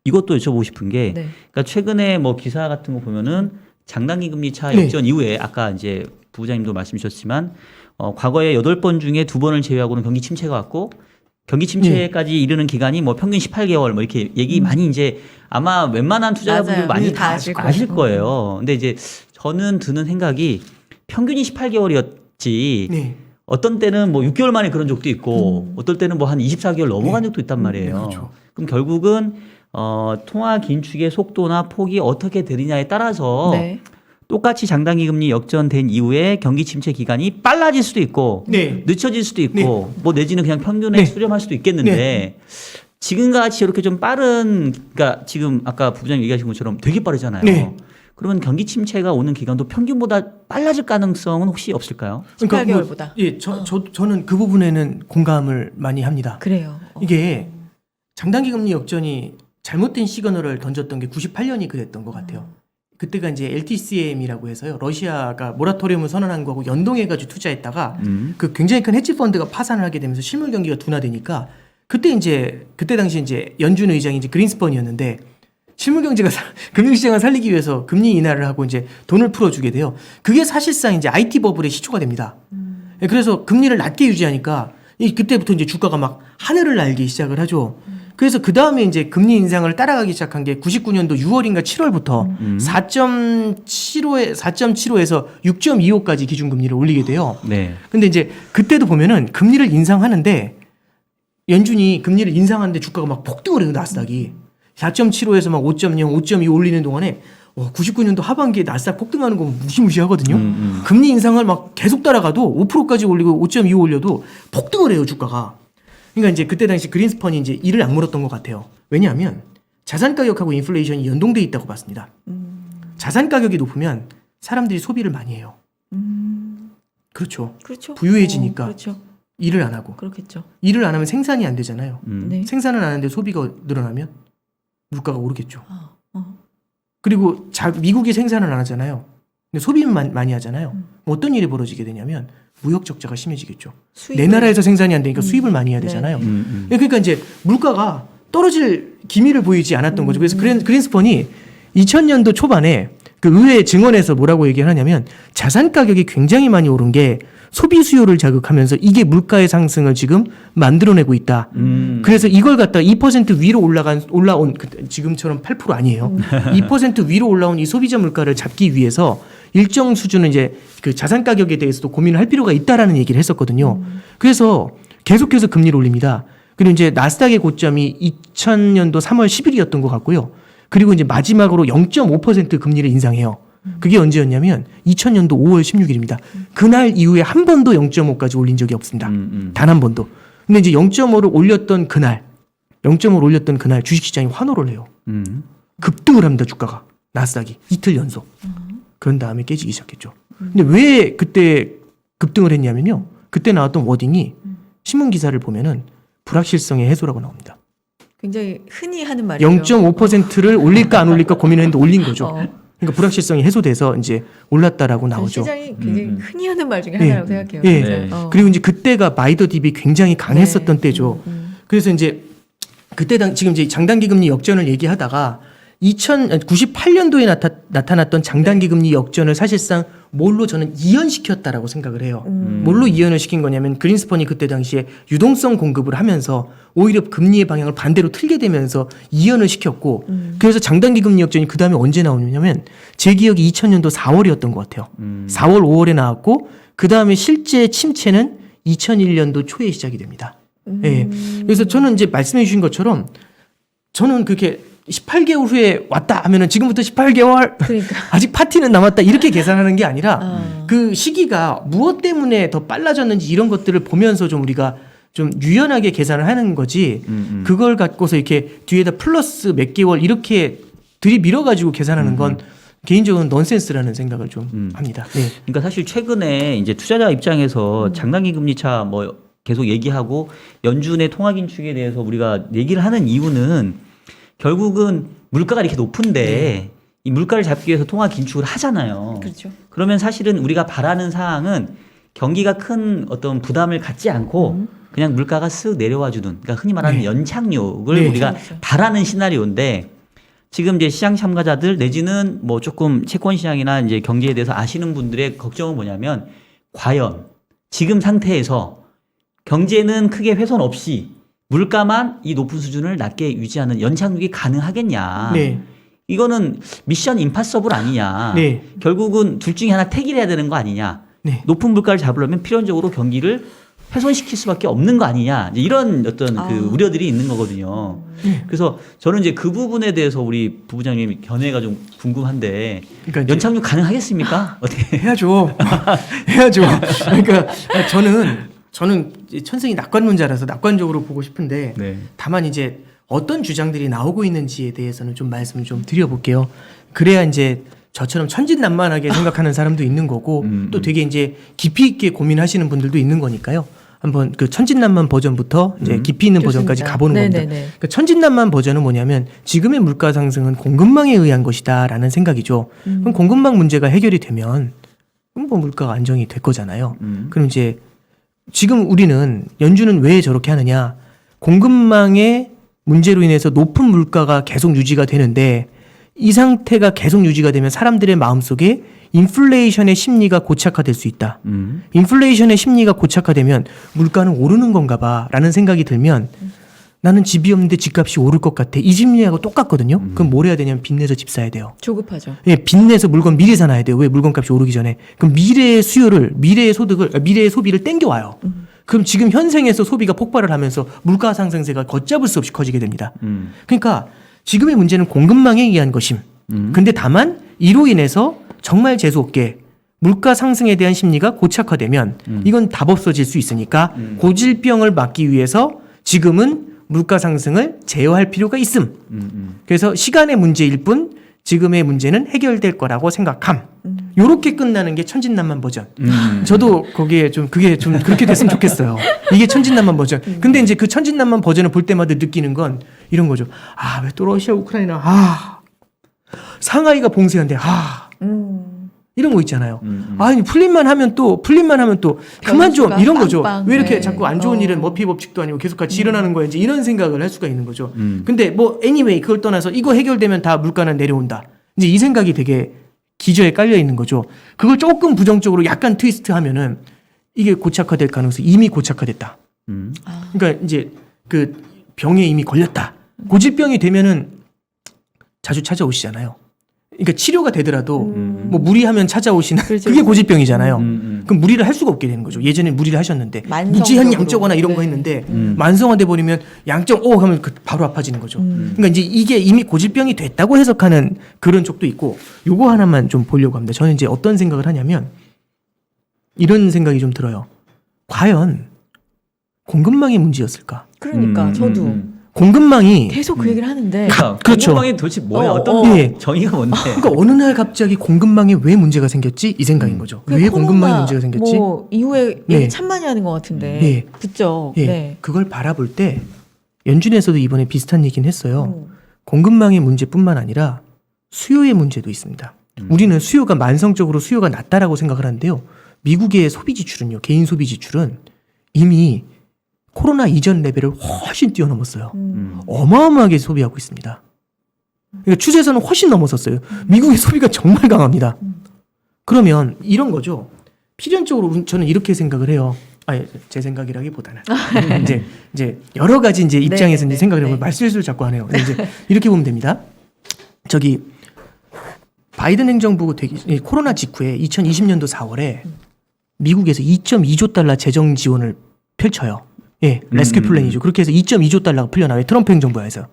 이것도 여쭤보고 싶은 게 네. 그러니까 최근에 뭐 기사 같은 거 보면은 장단기 금리 차 네. 역전 이후에 아까 이제 부부장님도 말씀 주셨지만 과거에 8번 중에 2번을 제외하고는 경기 침체가 왔고 경기 침체까지 이르는 기간이 뭐 평균 18개월 뭐 이렇게 얘기 많이 이제 아마 웬만한 투자자분들 맞아요. 많이 다 아실 거예요. 근데 이제 저는 드는 생각이 평균이 18개월이었지 네. 어떤 때는 뭐 6개월 만에 그런 적도 있고 어떨 때는 뭐 한 24개월 넘어간 적도 있단 말이에요. 그렇죠. 그럼 결국은 통화 긴축의 속도나 폭이 어떻게 되느냐에 따라서 네. 똑같이 장단기 금리 역전된 이후에 경기 침체 기간이 빨라질 수도 있고 네. 늦춰질 수도 있고 네. 뭐 내지는 그냥 평균에 네. 수렴할 수도 있겠는데 지금과 같이 이렇게 좀 빠른 그러니까 지금 아까 부부장님 얘기하신 것처럼 되게 빠르잖아요. 네. 그러면 경기 침체가 오는 기간도 평균보다 빨라질 가능성은 혹시 없을까요? 18개월보다. 예, 저는 그 부분에는 공감을 많이 합니다. 그래요. 이게 장단기 금리 역전이 잘못된 시그널을 던졌던 게 98년이 그랬던 것 같아요. 그때가 이제 LTCM이라고 해서요. 러시아가 모라토리움을 선언한 거하고 연동해가지고 투자했다가 그 굉장히 큰 헤지 펀드가 파산을 하게 되면서 실물 경기가 둔화되니까 그때 당시 이제 연준 의장이 이제 그린스펀이었는데 실물 경제가 금융시장을 살리기 위해서 금리 인하를 하고 이제 돈을 풀어주게 돼요. 그게 사실상 이제 IT 버블의 시초가 됩니다. 그래서 금리를 낮게 유지하니까 그때부터 이제 주가가 막 하늘을 날기 시작을 하죠. 그래서 그 다음에 이제 금리 인상을 따라가기 시작한 게 99년도 6월인가 7월부터 4.75에서 6.25까지 기준금리를 올리게 돼요. 네. 근데 이제 그때도 보면은 금리를 인상하는데 연준이 금리를 인상하는데 주가가 막 폭등을 해요, 나스닥이. 4.75에서 막 5.0, 5.2 올리는 동안에 99년도 하반기에 나스닥 폭등하는 거 무시무시하거든요. 금리 인상을 막 계속 따라가도 5%까지 올리고 5.25 올려도 폭등을 해요, 주가가. 그러니까 이제 그때 당시 그린스펀이 이제 이를 악물었던 것 같아요. 왜냐하면 자산 가격하고 인플레이션이 연동돼 있다고 봤습니다. 자산 가격이 높으면 사람들이 소비를 많이 해요. 그렇죠. 그렇죠. 부유해지니까. 그렇죠. 일을 안 하고. 그렇겠죠. 일을 안 하면 생산이 안 되잖아요. 네. 생산을 안 하는데 소비가 늘어나면 물가가 오르겠죠. 어. 그리고 미국이 생산을 안 하잖아요. 근데 소비는 많이 하잖아요. 어떤 일이 벌어지게 되냐면 무역 적자가 심해지겠죠. 내 나라에서 생산이 안 되니까 수입을 많이 해야 되잖아요. 그러니까 이제 물가가 떨어질 기미를 보이지 않았던 거죠. 그래서 그린스펀이 2000년도 초반에 그 의회 증언에서 뭐라고 얘기를 하냐면 자산 가격이 굉장히 많이 오른 게 소비 수요를 자극하면서 이게 물가의 상승을 지금 만들어내고 있다. 그래서 이걸 갖다가 2% 위로 올라온 지금처럼 8% 아니에요. 2% 위로 올라온 이 소비자 물가를 잡기 위해서 일정 수준은 이제 그 자산 가격에 대해서도 고민을 할 필요가 있다라는 얘기를 했었거든요. 그래서 계속해서 금리를 올립니다. 그리고 이제 나스닥의 고점이 2000년도 3월 10일이었던 것 같고요. 그리고 이제 마지막으로 0.5% 금리를 인상해요. 그게 언제였냐면 2000년도 5월 16일입니다. 그날 이후에 한 번도 0.5까지 올린 적이 없습니다. 단 한 번도. 근데 이제 0.5를 올렸던 그날, 0.5를 올렸던 그날 주식시장이 환호를 해요. 급등을 합니다, 주가가. 나스닥이. 이틀 연속. 그런 다음에 깨지기 시작했죠. 근데 왜 그때 급등을 했냐면요. 그때 나왔던 워딩이 신문 기사를 보면은 불확실성의 해소라고 나옵니다. 굉장히 흔히 하는 말이죠. 0.5%를 올릴까 안 올릴까 고민했는데 올린 거죠. 그러니까 불확실성이 해소돼서 이제 올랐다라고 나오죠. 시장이 굉장히 흔히 하는 말 중에 하나라고 생각해요. 예. 네. 그리고 이제 그때가 마이더 딥이 굉장히 강했었던 때죠. 그래서 이제 그때 지금 이제 장단기 금리 역전을 얘기하다가 2098년도에 나타났던 장단기 금리 역전을 사실상 뭘로 저는 이연시켰다라고 생각을 해요. 뭘로 이연을 시킨 거냐면 그린스펀이 그때 당시에 유동성 공급을 하면서 오히려 금리의 방향을 반대로 틀게 되면서 이연을 시켰고 그래서 장단기 금리 역전이 그 다음에 언제 나오냐면 제 기억이 2000년도 4월이었던 것 같아요. 4월, 5월에 나왔고 그 다음에 실제 침체는 2001년도 초에 시작이 됩니다. 예. 그래서 저는 이제 말씀해 주신 것처럼 저는 그렇게 18개월 후에 왔다 하면은 지금부터 18개월 그러니까. 아직 파티는 남았다 이렇게 계산하는 게 아니라 그 시기가 무엇 때문에 더 빨라졌는지 이런 것들을 보면서 좀 우리가 좀 유연하게 계산을 하는 거지 그걸 갖고서 이렇게 뒤에다 플러스 몇 개월 이렇게 들이밀어 가지고 계산하는 건 개인적으로는 넌센스라는 생각을 좀 합니다. 네. 그러니까 사실 최근에 이제 투자자 입장에서 장단기 금리차 뭐 계속 얘기하고 연준의 통화 긴축에 대해서 우리가 얘기를 하는 이유는 결국은 물가가 이렇게 높은데 이 물가를 잡기 위해서 통화 긴축을 하잖아요. 그렇죠. 그러면 사실은 우리가 바라는 사항은 경기가 큰 어떤 부담을 갖지 않고 그냥 물가가 쓱 내려와 주는 그러니까 흔히 말하는 연착륙을 우리가 그렇죠. 바라는 시나리오인데 지금 이제 시장 참가자들 내지는 뭐 조금 채권 시장이나 이제 경제에 대해서 아시는 분들의 걱정은 뭐냐면 과연 지금 상태에서 경제는 크게 훼손 없이 물가만 이 높은 수준을 낮게 유지하는 연착륙이 가능하겠냐. 네. 이거는 미션 임파서블 아니냐. 네. 결국은 둘 중에 하나 택일해야 되는 거 아니냐. 네. 높은 물가를 잡으려면 필연적으로 경기를 훼손시킬 수밖에 없는 거 아니냐. 이제 이런 어떤 그 우려들이 있는 거거든요. 그래서 저는 이제 그 부분에 대해서 우리 부부장님 견해가 좀 궁금한데 그러니까 이제 연착륙 가능하겠습니까? 어떻게? 해야죠. 해야죠. 그러니까 저는 천성이 낙관론자라서 낙관적으로 보고 싶은데 네. 다만 이제 어떤 주장들이 나오고 있는지에 대해서는 좀 말씀을 좀 드려볼게요. 그래야 이제 저처럼 천진난만하게 생각하는 사람도 있는 거고 또 되게 이제 깊이 있게 고민하시는 분들도 있는 거니까요. 한번 그 천진난만 버전부터 이제 깊이 있는 버전까지 가보는 겁니다. 그러니까 천진난만 버전은 뭐냐면 지금의 물가 상승은 공급망에 의한 것이다라는 생각이죠. 그럼 공급망 문제가 해결이 되면 그럼 뭐 물가가 안정이 될 거잖아요. 그럼 이제 지금 우리는 연준은 왜 저렇게 하느냐? 공급망의 문제로 인해서 높은 물가가 계속 유지가 되는데 이 상태가 계속 유지가 되면 사람들의 마음속에 인플레이션의 심리가 고착화될 수 있다. 인플레이션의 심리가 고착화되면 물가는 오르는 건가 봐 라는 생각이 들면 나는 집이 없는데 집값이 오를 것 같아. 이 심리하고 똑같거든요. 그럼 뭘 해야 되냐면 빚내서 집 사야 돼요. 조급하죠. 예, 빚내서 물건 미리 사놔야 돼요. 왜? 물건값이 오르기 전에. 그럼 미래의 수요를, 미래의 소득을, 미래의 소비를 땡겨와요. 그럼 지금 현생에서 소비가 폭발을 하면서 물가 상승세가 걷잡을 수 없이 커지게 됩니다. 그러니까 지금의 문제는 공급망에 의한 것임. 근데 다만 이로 인해서 정말 재수없게 물가 상승에 대한 심리가 고착화되면 이건 답 없어질 수 있으니까 고질병을 막기 위해서 지금은 물가 상승을 제어할 필요가 있음. 그래서 시간의 문제일 뿐 지금의 문제는 해결될 거라고 생각함. 요렇게 끝나는 게 천진난만 버전. 저도 거기에 좀 그게 좀 그렇게 됐으면 좋겠어요. 이게 천진난만 버전. 근데 이제 그 천진난만 버전을 볼 때마다 느끼는 건 이런 거죠. 아, 왜 또 러시아 우크라이나 상하이가 봉쇄한대. 이런 거 있잖아요. 아니 풀림만 하면 또 그만 좀 이런 거죠. 왜 이렇게 자꾸 안 좋은 일은 머피 법칙도 아니고 계속 같이 일어나는 거야. 이제 이런 생각을 할 수가 있는 거죠. 근데 뭐 anyway 그걸 떠나서 이거 해결되면 다 물가는 내려온다. 이제 이 생각이 되게 기저에 깔려 있는 거죠. 그걸 조금 부정적으로 약간 트위스트 하면은 이게 고착화될 가능성이 이미 고착화됐다. 아. 그러니까 이제 그 병에 이미 걸렸다. 고질병이 되면은 자주 찾아오시잖아요. 그러니까 치료가 되더라도 뭐 무리하면 찾아오시는 그렇죠. 그게 고질병이잖아요. 음. 그럼 무리를 할 수가 없게 되는 거죠. 예전에 무리를 하셨는데 만성적으로. 무지한 양적거나 이런 거 네. 했는데 만성화돼 버리면 양적 하면 바로 아파지는 거죠. 그러니까 이제 이게 이미 고질병이 됐다고 해석하는 그런 쪽도 있고 요거 하나만 좀 보려고 합니다. 저는 이제 어떤 생각을 하냐면 이런 생각이 좀 들어요. 과연 공급망의 문제였을까? 그러니까 저도 공급망이 계속 그 얘기를 하는데 그러니까 그렇죠. 공급망이 도대체 뭐야? 어, 어떤 예. 정의가 뭔데? 그러니까 어느 날 갑자기 공급망에 왜 문제가 생겼지? 이 생각인 거죠. 그 왜 코로나 공급망에 문제가 생겼지? 뭐 이후에 네. 얘기 참 많이 하는 것 같은데 네. 붙죠. 예, 네. 그걸 바라볼 때 연준에서도 이번에 비슷한 얘기는 했어요. 음. 공급망의 문제뿐만 아니라 수요의 문제도 있습니다. 우리는 수요가 만성적으로 수요가 낮다라고 생각을 하는데요. 미국의 소비 지출은요, 개인 소비 지출은 이미 코로나 이전 레벨을 훨씬 뛰어넘었어요. 어마어마하게 소비하고 있습니다. 그러니까 추세선은 훨씬 넘어섰어요. 미국의 소비가 정말 강합니다. 그러면 이런 거죠. 필연적으로 저는 이렇게 생각을 해요. 제 생각이라기보다는 이제 여러 가지 이제 입장에서 이제 생각을 해보면 말실수를 자꾸 하네요. 이제 이렇게 보면 됩니다. 저기 바이든 행정부 코로나 직후에 2020년도 4월에 미국에서 2.2조 달러 재정 지원을 펼쳐요. 예, 레스큐 플랜이죠. 그렇게 해서 2.2조 달러가 풀려나와요. 트럼프 행정부에서.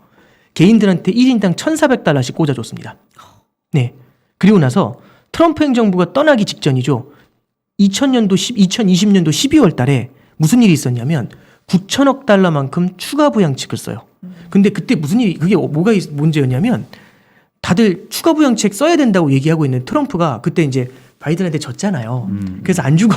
개인들한테 1인당 1,400달러씩 꽂아줬습니다. 네. 그리고 나서 트럼프 행정부가 떠나기 직전이죠. 2020년도 12월 달에 무슨 일이 있었냐면 9천억 달러만큼 추가 부양책을 써요. 근데 그때 무슨 일이, 그게 뭐가 문제였냐면 다들 추가 부양책 써야 된다고 얘기하고 있는 트럼프가 그때 이제 바이든한테 졌잖아요. 그래서 안 주고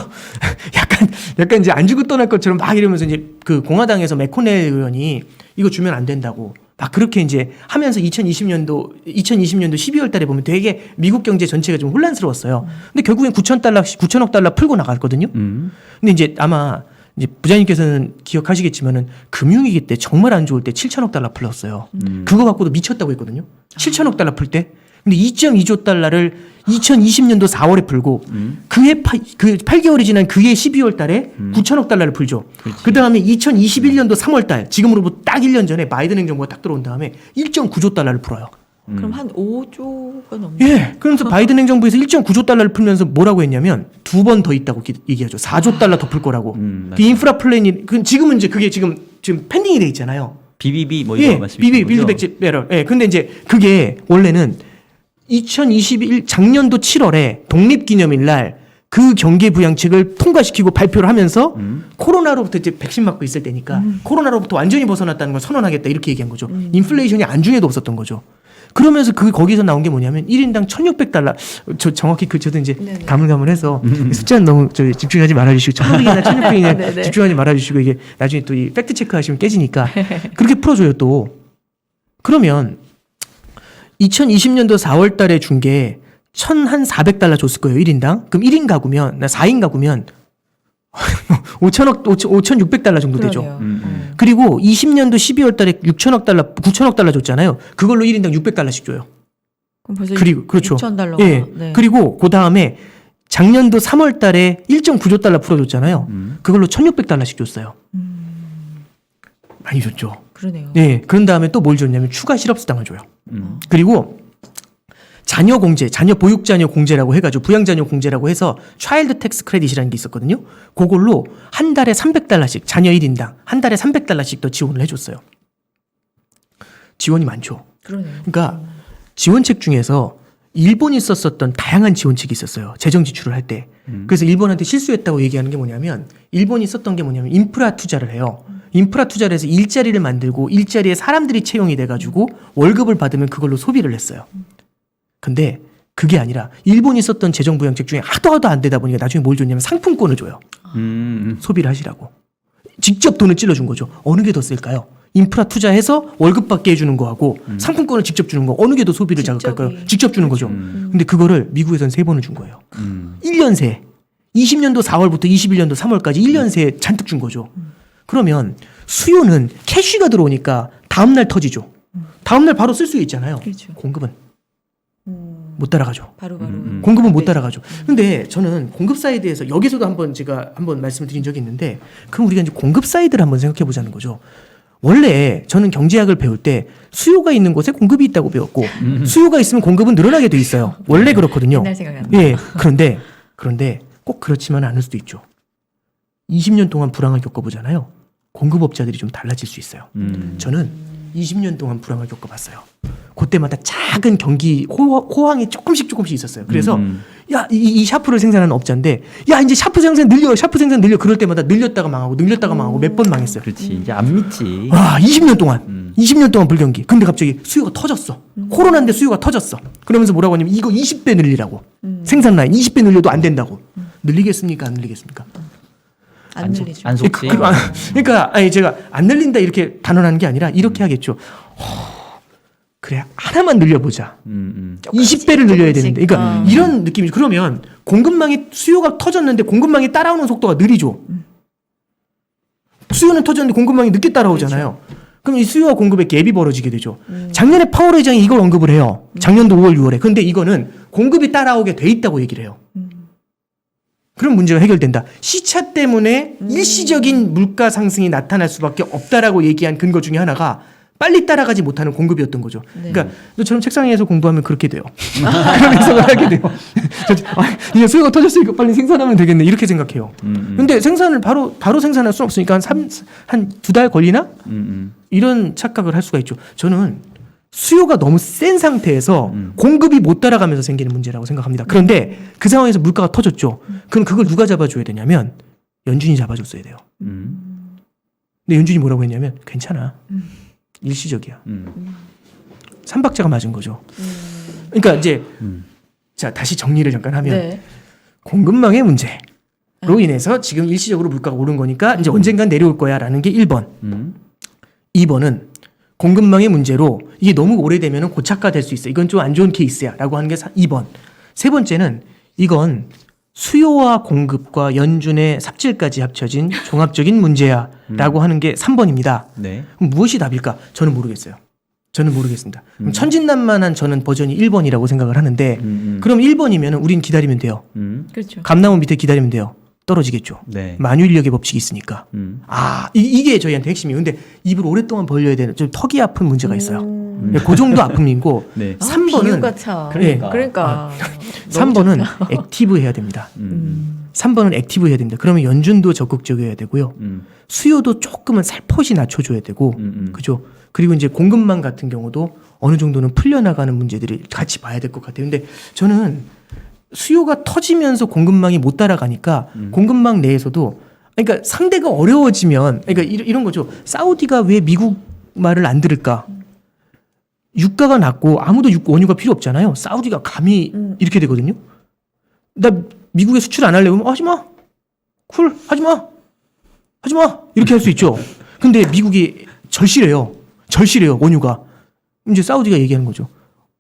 약간 이제 안 주고 떠날 것처럼 막 이러면서 이제 그 공화당에서 맥코넬 의원이 이거 주면 안 된다고 막 그렇게 이제 하면서 2020년도 12월 달에 보면 되게 미국 경제 전체가 좀 혼란스러웠어요. 근데 결국엔 9천억 달러 풀고 나갔거든요. 근데 이제 아마 이제 부장님께서는 기억하시겠지만은 금융위기 때 정말 안 좋을 때 7천억 달러 풀었어요. 그거 갖고도 미쳤다고 했거든요. 7천억 달러 풀 때. 근데 2.2조 달러를 2020년도 4월에 풀고 그해 그 8개월이 지난 그해 12월 달에 9천억 달러를 풀죠. 그 다음에 2021년도 3월 달 지금으로부터 딱 1년 전에 바이든 행정부가 딱 들어온 다음에 1.9조 달러를 풀어요. 그럼 한 5조가 넘는. 예. 그러면서 바이든 행정부에서 1.9조 달러를 풀면서 뭐라고 했냐면 두 번 더 있다고 얘기하죠. 4조 달러 더 풀 거라고. 그 인프라 플랜이 지금은 이제 그게 지금 펜딩이 돼 있잖아요. BBB 뭐 이거 말씀이신 거죠? 빌드 백지 배럴. 예. 근데 이제 그게 원래는 2021 작년도 7월에 독립기념일 날 그 경계 부양책을 통과시키고 발표를 하면서 코로나로부터 이제 백신 맞고 있을 때니까 코로나로부터 완전히 벗어났다는 걸 선언하겠다 이렇게 얘기한 거죠. 인플레이션이 안중에도 없었던 거죠. 그러면서 거기서 나온 게 뭐냐면 1인당 1,600달러. 저 정확히 저도 이제 네네. 가물가물해서 숫자는 너무 집중하지 말아주시고 1,600이나 1,600이나 집중하지 말아주시고 이게 나중에 또 이 팩트 체크하시면 깨지니까 그렇게 풀어줘요 또. 그러면 2020년도 4월 달에 준 게 1,400달러 줬을 거예요 1인당. 그럼 1인 가구면 4인 가구면 5,600달러 정도 되죠. 그리고 20년도 12월 달에 9천억 달러 줬잖아요. 그걸로 1인당 600달러씩 줘요. 그럼 벌써 그리고 그렇죠. 6천 달러가. 예. 네. 그리고 그 다음에 작년도 3월 달에 1.9조 달러 풀어줬잖아요. 그걸로 1,600달러씩 줬어요. 많이 줬죠. 그러네요. 네. 그런 다음에 또 뭘 줬냐면 추가 실업수당을 줘요. 그리고 자녀 보육자녀 공제라고 해가지고 부양자녀 공제라고 해서 차일드 텍스 크레딧이라는 게 있었거든요. 그걸로 한 달에 300달러씩 자녀 1인당 한 달에 300달러씩 더 지원을 해줬어요. 지원이 많죠. 그러네요. 그러니까 지원책 중에서 일본이 썼었던 다양한 지원책이 있었어요. 재정 지출을 할 때. 그래서 일본한테 실수했다고 얘기하는 게 뭐냐면 일본이 썼던 게 뭐냐면 인프라 투자를 해요. 인프라 투자를 해서 일자리를 만들고 일자리에 사람들이 채용이 돼가지고 월급을 받으면 그걸로 소비를 했어요. 근데 그게 아니라 일본이 썼던 재정 부양책 중에 하도 안 되다 보니까 나중에 뭘 줬냐면 상품권을 줘요. 소비를 하시라고. 직접 돈을 찔러준 거죠. 어느 게 더 쓸까요? 인프라 투자해서 월급 받게 해주는 거하고 상품권을 직접 주는 거 어느 게 더 소비를 자극할까요? 직접 주는 거죠. 근데 그거를 미국에서는 3번을 준 거예요. 1년 새. 20년도 4월부터 21년도 3월까지 1년 새 잔뜩 준 거죠. 그러면 수요는 캐시가 들어오니까 다음날 터지죠. 다음날 바로 쓸 수 있잖아요. 그렇죠. 공급은. 못 따라가죠. 바로. 공급은 못 따라가죠. 근데 저는 공급 사이드에서 여기서도 한번 제가 한번 말씀을 드린 적이 있는데 그럼 우리가 이제 공급 사이드를 한번 생각해 보자는 거죠. 원래 저는 경제학을 배울 때 수요가 있는 곳에 공급이 있다고 배웠고 수요가 있으면 공급은 늘어나게 돼 있어요. 원래 그렇거든요. 옛날 생각나. 예. 그런데 꼭 그렇지만 않을 수도 있죠. 20년 동안 불황을 겪어보잖아요. 공급업자들이 좀 달라질 수 있어요. 저는 20년 동안 불황을 겪어봤어요. 그때마다 작은 경기 호황이 조금씩 있었어요. 그래서 이 샤프를 생산하는 업자인데 이제 샤프 생산 늘려 그럴 때마다 늘렸다가 망하고 몇 번 망했어요. 그렇지. 이제 안 믿지. 와, 20년 동안 불경기. 근데 갑자기 수요가 터졌어. 코로나인데 수요가 터졌어. 그러면서 뭐라고 하냐면 이거 20배 늘리라고. 생산 라인 20배 늘려도 안 된다고. 늘리겠습니까? 안 늘리겠습니까? 안 늘리죠. 안 속지. 그러니까 아니 제가 안 늘린다 이렇게 단언하는 게 아니라 이렇게 하겠죠. 그래 하나만 늘려보자. 20배를 늘려야 되는데, 그러니까 이런 느낌이. 그러면 공급망이 수요가 터졌는데 공급망이 따라오는 속도가 느리죠. 수요는 터졌는데 공급망이 늦게 따라오잖아요. 그럼 이 수요와 공급의 갭이 벌어지게 되죠. 작년에 파월 회장이 이걸 언급을 해요. 작년도 5월, 6월에. 근데 이거는 공급이 따라오게 돼 있다고 얘기를 해요. 그럼 문제가 해결된다. 시차 때문에 일시적인 물가 상승이 나타날 수밖에 없다라고 얘기한 근거 중에 하나가 빨리 따라가지 못하는 공급이었던 거죠. 네. 그러니까 저처럼 책상 위에서 공부하면 그렇게 돼요. 그런 해석을 하게 돼요. 이제 수요가 터졌으니까 빨리 생산하면 되겠네 이렇게 생각해요. 근데 생산을 바로 생산할 수는 없으니까 한 2달 걸리나? 이런 착각을 할 수가 있죠. 저는 수요가 너무 센 상태에서 공급이 못 따라가면서 생기는 문제라고 생각합니다. 그런데 그 상황에서 물가가 터졌죠. 그럼 그걸 누가 잡아줘야 되냐면 연준이 잡아줬어야 돼요. 근데 연준이 뭐라고 했냐면 괜찮아. 일시적이야. 삼박자가 맞은 거죠. 그러니까 이제 자 다시 정리를 잠깐 하면 네. 공급망의 문제로 인해서 지금 일시적으로 물가가 오른 거니까 이제 언젠간 내려올 거야라는 게 1번. 2번은 공급망의 문제로 이게 너무 오래되면 고착화될 수 있어. 이건 좀 안 좋은 케이스야라고 하는 게 2번. 세 번째는 이건 수요와 공급과 연준의 삽질까지 합쳐진 종합적인 문제야라고 하는 게 3번입니다. 네. 그럼 무엇이 답일까? 저는 모르겠어요. 저는 모르겠습니다. 그럼 천진난만한 저는 버전이 1번이라고 생각을 하는데 그럼 1번이면 우린 기다리면 돼요. 그렇죠. 감나무 밑에 기다리면 돼요. 떨어지겠죠. 네. 만유인력의 법칙이 있으니까. 이게 저희한테 핵심이에요. 근데 입을 오랫동안 벌려야 되는 좀 턱이 아픈 문제가 있어요. 그 정도 아픔이고 네. 3번은 비유가 참. 그러니까. 3번은 액티브 해야 됩니다. 3번은 액티브 해야 됩니다. 그러면 연준도 적극적이어야 되고요. 수요도 조금은 살포시 낮춰줘야 되고, 그죠? 그리고 이제 공급망 같은 경우도 어느 정도는 풀려나가는 문제들이 같이 봐야 될 것 같아요. 근데 저는 수요가 터지면서 공급망이 못 따라가니까 공급망 내에서도 그러니까 상대가 어려워지면 그러니까 이런 거죠. 사우디가 왜 미국 말을 안 들을까? 유가가 낮고 아무도 원유가 필요 없잖아요. 사우디가 감히 이렇게 되거든요. 나 미국에 수출 안 할래? 그러면 하지 마. 쿨 하지 마. 하지 마. 이렇게 할 수 있죠. 근데 미국이 절실해요. 원유가. 이제 사우디가 얘기하는 거죠.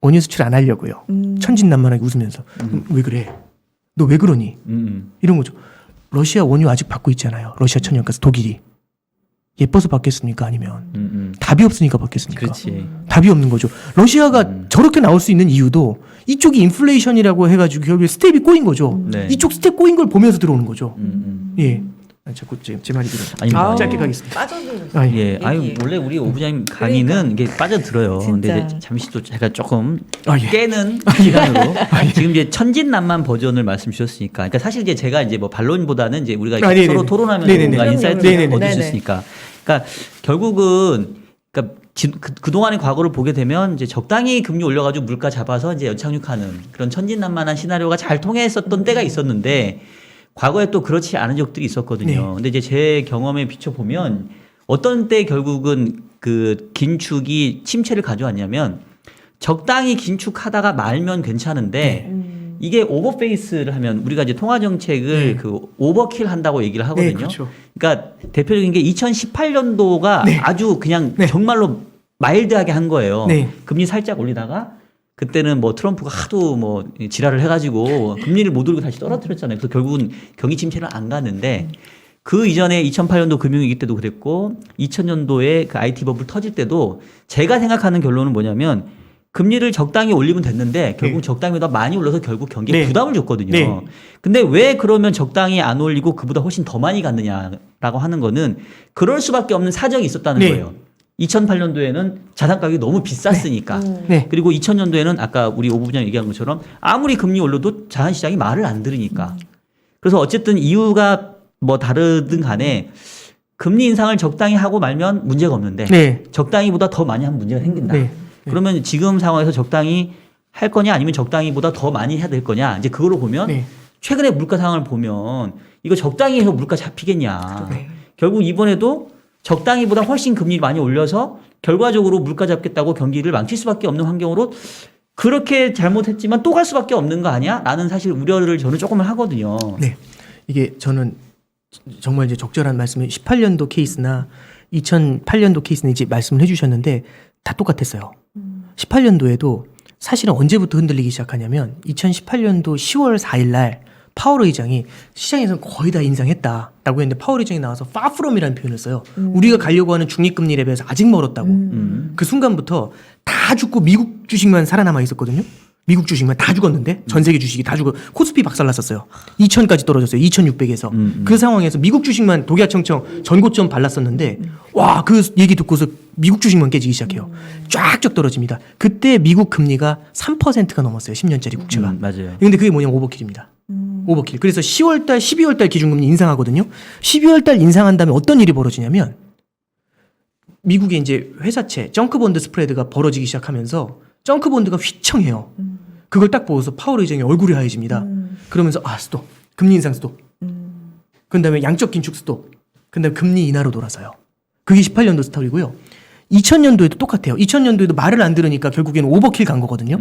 원유 수출 안 하려고요. 천진난만하게 웃으면서. 왜 그래? 너 왜 그러니? 이런 거죠. 러시아 원유 아직 받고 있잖아요. 러시아 천연가스 독일이. 예뻐서 받겠습니까? 아니면 답이 없으니까 받겠습니까? 그렇지. 답이 없는 거죠. 러시아가 저렇게 나올 수 있는 이유도 이쪽이 인플레이션이라고 해가지고 결국에 스텝이 꼬인 거죠. 네. 이쪽 스텝 꼬인 걸 보면서 들어오는 거죠. 예. 자꾸 제 말이 들어. 아닙니다. 짧게 가겠습니다. 빠져드는. 아, 예. 예, 아유 원래 우리 오부장님 강의는 이게 빠져들어요. 근데 진짜. 이제 잠시 또 제가 조금 아, 예. 깨는 시간으로 지금 이제 천진난만 버전을 말씀 주셨으니까, 그러니까 사실 이제 제가 이제 뭐 반론보다는 이제 우리가 네네네. 서로 토론하면서 네네네. 뭔가 그럼요, 인사이트를 그럼요. 얻을 수 네네. 있으니까, 그러니까 결국은 그러니까 그동안의 과거를 보게 되면 이제 적당히 금리 올려가지고 물가 잡아서 이제 연착륙하는 그런 천진난만한 시나리오가 잘 통했었던 때가 있었는데. 과거에 또 그렇지 않은 적들이 있었거든요. 네. 근데 이제 제 경험에 비춰 보면 어떤 때 결국은 그 긴축이 침체를 가져왔냐면 적당히 긴축하다가 말면 괜찮은데 이게 오버페이스를 하면 우리가 이제 통화 정책을 네. 그 오버킬 한다고 얘기를 하거든요. 네, 그렇죠. 그러니까 대표적인 게 2018년도가 네. 아주 그냥 네. 정말로 마일드하게 한 거예요. 네. 금리 살짝 올리다가 그때는 뭐 트럼프가 하도 뭐 지랄을 해가지고 금리를 못 올리고 다시 떨어뜨렸잖아요. 그래서 결국은 경기 침체는 안 갔는데 그 이전에 2008년도 금융위기 때도 그랬고 2000년도에 그 IT 버블 터질 때도 제가 생각하는 결론은 뭐냐면 금리를 적당히 올리면 됐는데 결국 네. 적당히보다 많이 올려서 결국 경기에 네. 부담을 줬거든요. 네. 근데 왜 그러면 적당히 안 올리고 그보다 훨씬 더 많이 갔느냐라고 하는 거는 그럴 수밖에 없는 사정이 있었다는 네. 거예요. 2008년도에는 자산 가격이 너무 비쌌으니까. 네. 그리고 2000년도에는 아까 우리 오 부장 얘기한 것처럼 아무리 금리 올려도 자산 시장이 말을 안 들으니까. 그래서 어쨌든 이유가 뭐 다르든 간에 금리 인상을 적당히 하고 말면 문제가 없는데 네. 적당히보다 더 많이 하면 문제가 생긴다. 네. 그러면 지금 상황에서 적당히 할 거냐 아니면 적당히보다 더 많이 해야 될 거냐 이제 그걸로 보면 네. 최근의 물가 상황을 보면 이거 적당히 해서 물가 잡히겠냐. 네. 결국 이번에도 적당히보다 훨씬 금리 많이 올려서 결과적으로 물가 잡겠다고 경기를 망칠 수밖에 없는 환경으로 그렇게 잘못했지만 또 갈 수밖에 없는 거 아니야? 라는 사실 우려를 저는 조금은 하거든요. 네. 이게 저는 정말 이제 적절한 말씀을 18년도 케이스나 2008년도 케이스는 이제 말씀을 해주셨는데 다 똑같았어요. 18년도에도 사실은 언제부터 흔들리기 시작하냐면 2018년도 10월 4일 날 파월 의장이 시장에서는 거의 다 인상했다라고 했는데 파월 의장이 나와서 far from이라는 표현을 써요. 우리가 가려고 하는 중립금리 레벨에서 아직 멀었다고. 그 순간부터 다 죽고 미국 주식만 살아남아 있었거든요. 미국 주식만 다 죽었는데 전 세계 주식이 다 죽어 코스피 박살났었어요. 2,000까지 떨어졌어요. 2,600에서. 그 상황에서 미국 주식만 독야청청 전고점 발랐었는데 와, 그 얘기 듣고서 미국 주식만 깨지기 시작해요. 쫙쫙 떨어집니다. 그때 미국 금리가 3%가 넘었어요. 10년짜리 국채가. 맞아요. 근데 그게 뭐냐면 오버킬입니다. 오버킬. 그래서 10월달, 12월달 기준금리 인상하거든요. 12월달 인상한 다음에 어떤 일이 벌어지냐면 미국의 이제 회사채, 정크본드 스프레드가 벌어지기 시작하면서 정크본드가 휘청해요. 그걸 딱 보고서 파월 의장이 얼굴이 하얘집니다. 그러면서 스톱. 금리 인상 스톱. 그 다음에 양적 긴축 스톱. 그 다음에 금리 인하로 돌아서요. 그게 18년도 스타일이고요. 2000년도에도 똑같아요. 2000년도에도 말을 안 들으니까 결국에는 오버킬 간 거거든요.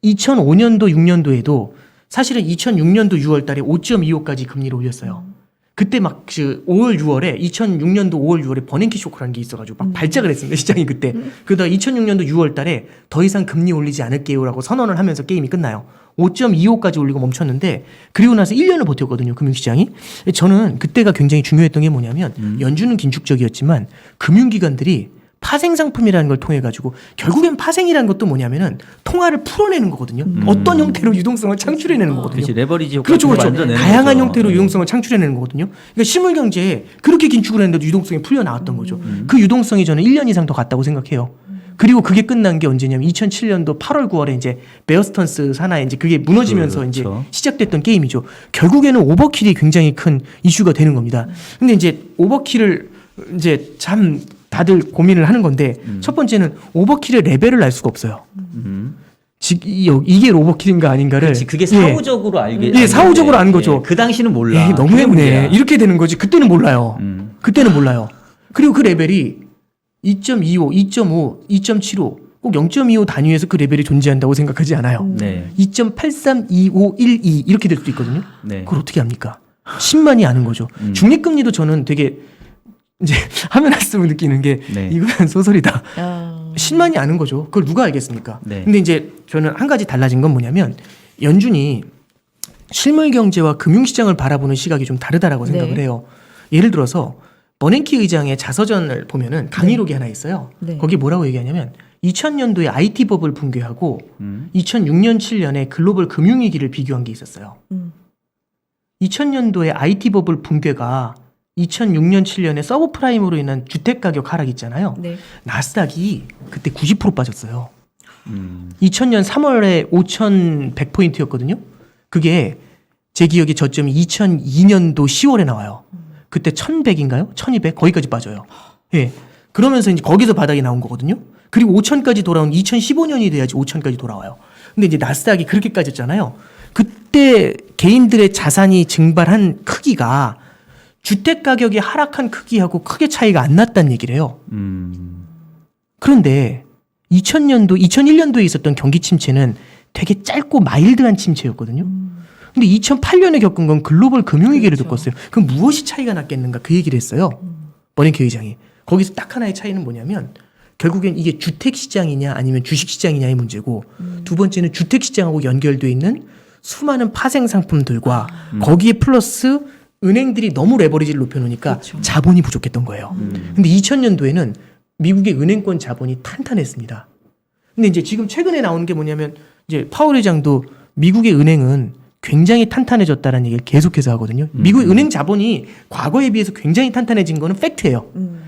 2005년도, 6년도에도 사실은 2006년도 6월 달에 5.25까지 금리를 올렸어요. 그때 막 5월, 6월에 2006년도 5월, 6월에 버냉키 쇼크라는 게 있어가지고 막 발작을 했습니다. 시장이 그때. 그러다가 2006년도 6월 달에 더 이상 금리 올리지 않을게요라고 선언을 하면서 게임이 끝나요. 5.25까지 올리고 멈췄는데 그리고 나서 1년을 버텼거든요. 금융시장이. 저는 그때가 굉장히 중요했던 게 뭐냐면 연준은 긴축적이었지만 금융기관들이 파생상품이라는 걸 통해 가지고 결국엔 파생이라는 것도 뭐냐면은 통화를 풀어내는 거거든요. 어떤 형태로 유동성을 창출해내는 거거든요. 그렇지, 레버리지 효과 그렇죠, 그렇죠. 만들어내는 다양한 거죠. 형태로 유동성을 창출해내는 거거든요. 그러니까 실물 경제에 그렇게 긴축을 했는데도 유동성이 풀려 나왔던 거죠. 그 유동성이 저는 1년 이상 더 갔다고 생각해요. 그리고 그게 끝난 게 언제냐면 2007년도 8월, 9월에 이제 베어스턴스 산하에 이제 그게 무너지면서 그렇죠. 이제 시작됐던 게임이죠. 결국에는 오버킬이 굉장히 큰 이슈가 되는 겁니다. 근데 이제 오버킬을 이제 참 다들 고민을 하는 건데 첫 번째는 오버킬의 레벨을 알 수가 없어요. 이게 오버킬인가 아닌가를. 그렇지, 그게 사후적으로 알게. 예, 사후적으로 아는 거죠. 예, 그 당시는 몰라. 에이, 그게 너무했네. 문제야. 이렇게 되는 거지. 그때는 몰라요. 그때는 몰라요. 그리고 그 레벨이 2.25, 2.5, 2.75, 꼭 0.25 단위에서 그 레벨이 존재한다고 생각하지 않아요. 네. 2.83, 25, 12 이렇게 될 수도 있거든요. 네. 그걸 어떻게 합니까? 10만이 아는 거죠. 중립금리도 저는 되게 이제 하면 할수록 느끼는 게 네. 이건 소설이다. 10만이 아는 거죠. 그걸 누가 알겠습니까? 네. 근데 이제 저는 한 가지 달라진 건 뭐냐면 연준이 실물 경제와 금융시장을 바라보는 시각이 좀 다르다라고 생각을 네. 해요. 예를 들어서 버냉키 의장의 자서전을 보면은 강의록이 하나 있어요. 네. 거기 뭐라고 얘기하냐면 2000년도에 IT 버블 붕괴하고 2006년 7년에 글로벌 금융위기를 비교한 게 있었어요. 2000년도에 IT 버블 붕괴가 2006년 7년에 서브프라임으로 인한 주택가격 하락 있잖아요. 네. 나스닥이 그때 90% 빠졌어요. 2000년 3월에 5,100포인트였거든요. 그게 제 기억에 저점이 2002년도 10월에 나와요. 그때 1,100인가요? 1,200? 거기까지 빠져요. 예. 그러면서 이제 거기서 바닥이 나온 거거든요. 그리고 5,000까지 돌아온 2015년이 돼야지 5,000까지 돌아와요. 근데 이제 나스닥이 그렇게 까졌잖아요. 그때 개인들의 자산이 증발한 크기가 주택 가격이 하락한 크기하고 크게 차이가 안 났다는 얘기를 해요. 그런데 2000년도, 2001년도에 있었던 경기 침체는 되게 짧고 마일드한 침체였거든요. 근데 2008년에 겪은 건 글로벌 금융위기를 겪었어요. 그럼 무엇이 차이가 났겠는가 그 얘기를 했어요. 버냉키 의장이. 거기서 딱 하나의 차이는 뭐냐면 결국엔 이게 주택시장이냐 아니면 주식시장이냐의 문제고 두 번째는 주택시장하고 연결되어 있는 수많은 파생상품들과 거기에 플러스 은행들이 너무 레버리지를 높여놓으니까 그렇죠. 자본이 부족했던 거예요. 근데 2000년도에는 미국의 은행권 자본이 탄탄했습니다. 근데 이제 지금 최근에 나오는 게 뭐냐면 이제 파월 의장도 미국의 은행은 굉장히 탄탄해졌다는 얘기를 계속해서 하거든요. 미국의 은행 자본이 과거에 비해서 굉장히 탄탄해진 거는 팩트예요.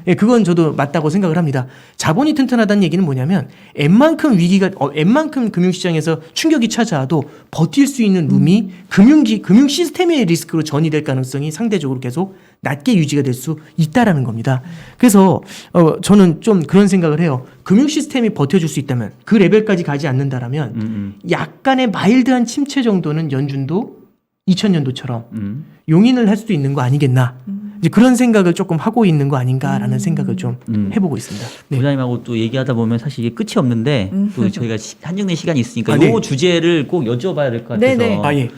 예, 그건 저도 맞다고 생각을 합니다. 자본이 튼튼하다는 얘기는 뭐냐면 웬만큼 금융시장에서 충격이 찾아와도 버틸 수 있는 룸이 금융 시스템의 리스크로 전이될 가능성이 상대적으로 계속 낮게 유지가 될 수 있다라는 겁니다. 그래서 저는 좀 그런 생각을 해요. 금융 시스템이 버텨줄 수 있다면 그 레벨까지 가지 않는다라면 약간의 마일드한 침체 정도는 연준도 2000년도처럼 용인을 할 수도 있는 거 아니겠나. 이제 그런 생각을 조금 하고 있는 거 아닌가라는 생각을 좀 해보고 있습니다. 네. 부장님하고 또 얘기하다 보면 사실 이게 끝이 없는데 또 저희가 한정된 시간이 있으니까 네. 이 주제를 꼭 여쭤봐야 될 것 같아서 네네. 아, 예.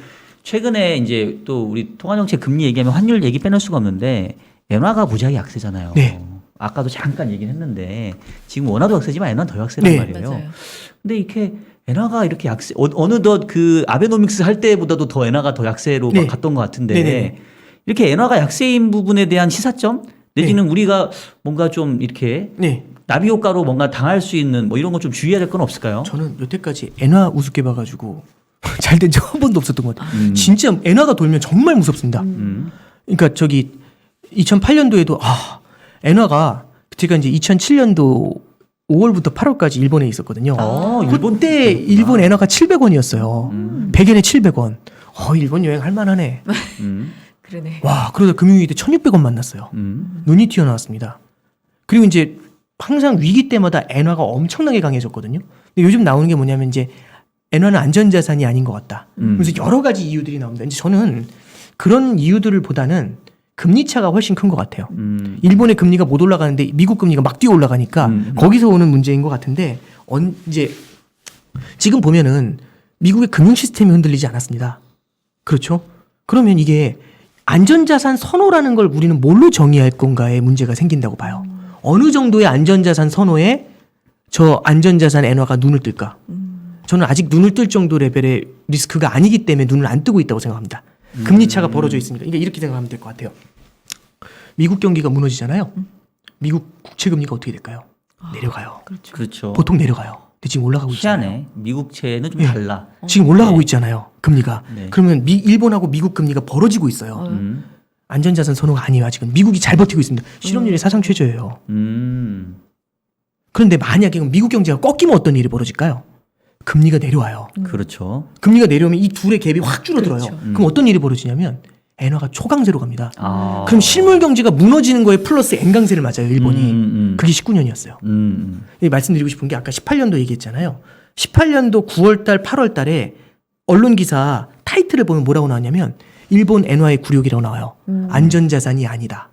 최근에 이제 또 우리 통화정책 금리 얘기하면 환율 얘기 빼놓을 수가 없는데 엔화가 무지하게 약세잖아요. 네. 아까도 잠깐 얘기를 했는데 지금 원화도 약세지만 엔화는 더 약세란 네. 말이에요. 맞아요. 근데 이렇게 엔화가 이렇게 약세 어느덧 그 아베노믹스 할 때보다도 더 엔화가 더 약세로 네. 막 갔던 것 같은데 네네네. 이렇게 엔화가 약세인 부분에 대한 시사점 내지는 우리가 뭔가 좀 이렇게 네. 나비 효과로 뭔가 당할 수 있는 뭐 이런 거 좀 주의해야 될 건 없을까요? 저는 여태까지 엔화 우습게 봐가지고 잘 된 적 한 번도 없었던 것 같아요. 음. 진짜 엔화가 돌면 정말 무섭습니다. 그러니까 저기 2008년도에도 엔화가 제가 이제 2007년도 5월부터 8월까지 일본에 있었거든요. 일본 그때 일본 엔화가 700원이었어요. 100엔에 700원. 일본 여행 할 만하네. 음. 그러네. 와, 그러다 금융위기 때 1600원 만났어요. 눈이 튀어나왔습니다. 그리고 이제 항상 위기 때마다 엔화가 엄청나게 강해졌거든요. 근데 요즘 나오는 게 뭐냐면 이제 엔화는 안전자산이 아닌 것 같다. 그래서 여러 가지 이유들이 나옵니다. 이제 저는 그런 이유들을 보다는 금리 차가 훨씬 큰 것 같아요. 일본의 금리가 못 올라가는데 미국 금리가 막 뛰어 올라가니까 거기서 오는 문제인 것 같은데 이제 지금 보면은 미국의 금융 시스템이 흔들리지 않았습니다. 그렇죠? 그러면 이게 안전자산 선호라는 걸 우리는 뭘로 정의할 건가에 문제가 생긴다고 봐요. 어느 정도의 안전자산 선호에 저 안전자산 엔화가 눈을 뜰까? 저는 아직 눈을 뜰 정도 레벨의 리스크가 아니기 때문에 눈을 안 뜨고 있다고 생각합니다. 금리 차가 벌어져 있으니까. 그러니까 이렇게 생각하면 될 것 같아요. 미국 경기가 무너지잖아요. 미국 국채 금리가 어떻게 될까요? 내려가요. 그렇죠. 보통 내려가요. 근데 지금 올라가고 있잖아요. 희한해. 미국채는 좀 예. 달라. 지금 올라가고 있잖아요. 금리가. 네. 그러면 일본하고 미국 금리가 벌어지고 있어요. 안전자산 선호가 아니에요. 아직은 미국이 잘 버티고 있습니다. 실업률이 사상 최저예요. 그런데 만약에 미국 경제가 꺾이면 어떤 일이 벌어질까요? 금리가 내려와요. 그렇죠. 금리가 내려오면 이 둘의 갭이 확 줄어들어요. 그렇죠. 그럼 어떤 일이 벌어지냐면 엔화가 초강세로 갑니다. 아. 그럼 실물 경제가 무너지는 거에 플러스 N강세를 맞아요. 일본이. 그게 19년이었어요. 말씀드리고 싶은 게 아까 18년도 얘기했잖아요. 18년도 9월달, 8월달에 언론 기사 타이틀을 보면 뭐라고 나왔냐면 일본 엔화의 굴욕이라고 나와요. 안전자산이 아니다.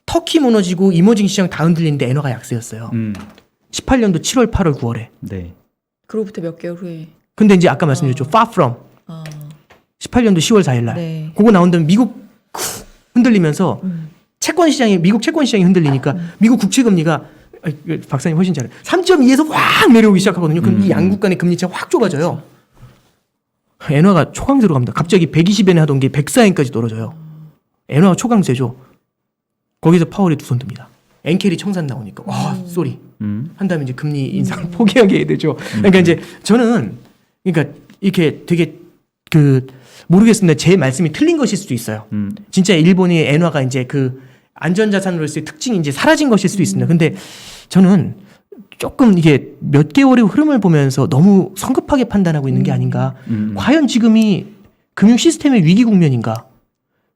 터키 무너지고 이머징 시장 다 흔들리는데 엔화가 약세였어요. 18년도 7월, 8월, 9월에. 네. 그로부터 몇 개월 후에. 근데 이제 아까 말씀드렸죠. Far from. 18년도 10월 4일 날. 네. 그거 나온 다음에 미국 흔들리면서 미국 채권 시장이 흔들리니까 미국 국채 금리가 박사님 훨씬 잘해요. 3.2에서 확 내려오기 시작하거든요. 그럼 이 양국 간의 금리 차가 확 좁아져요. 엔화가 초강세로 갑니다. 갑자기 120엔에 하던 게 104엔까지 떨어져요. 엔화가 초강세죠. 거기서 파월이 두 손 듭니다. 엔캐리 청산 나오니까 와 쏘리 한 다음에 이제 금리 인상을 포기하게 되죠. 그러니까 이제 저는 그러니까 이렇게 되게 모르겠습니다. 제 말씀이 틀린 것일 수도 있어요. 진짜 일본의 엔화가 이제 그 안전자산으로서의 특징이 이제 사라진 것일 수도 있습니다. 근데 저는 조금 이게 몇 개월의 흐름을 보면서 너무 성급하게 판단하고 있는 게 아닌가. 과연 지금이 금융 시스템의 위기 국면인가?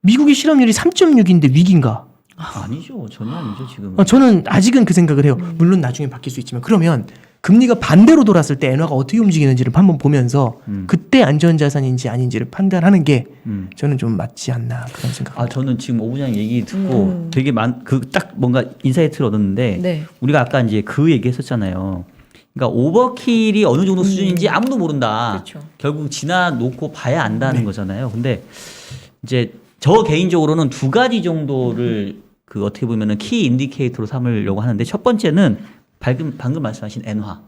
미국의 실업률이 3.6인데 위기인가? 아니죠. 전혀 아니죠, 지금. 저는 아직은 그 생각을 해요. 물론 나중에 바뀔 수 있지만 그러면 금리가 반대로 돌았을 때 엔화가 어떻게 움직이는지를 한번 보면서 그때 안전자산인지 아닌지를 판단하는 게 저는 좀 맞지 않나 그런 생각. 저는 지금 오 부장 얘기 듣고 되게 딱 뭔가 인사이트를 얻었는데 네. 우리가 아까 이제 그 얘기 했었잖아요. 그러니까 오버킬이 어느 정도 수준인지 아무도 모른다. 그렇죠. 결국 지나놓고 봐야 안다는 거잖아요. 근데 이제 저 개인적으로는 두 가지 정도를 어떻게 보면은 키 인디케이터로 삼으려고 하는데 첫 번째는 방금 말씀하신 엔화.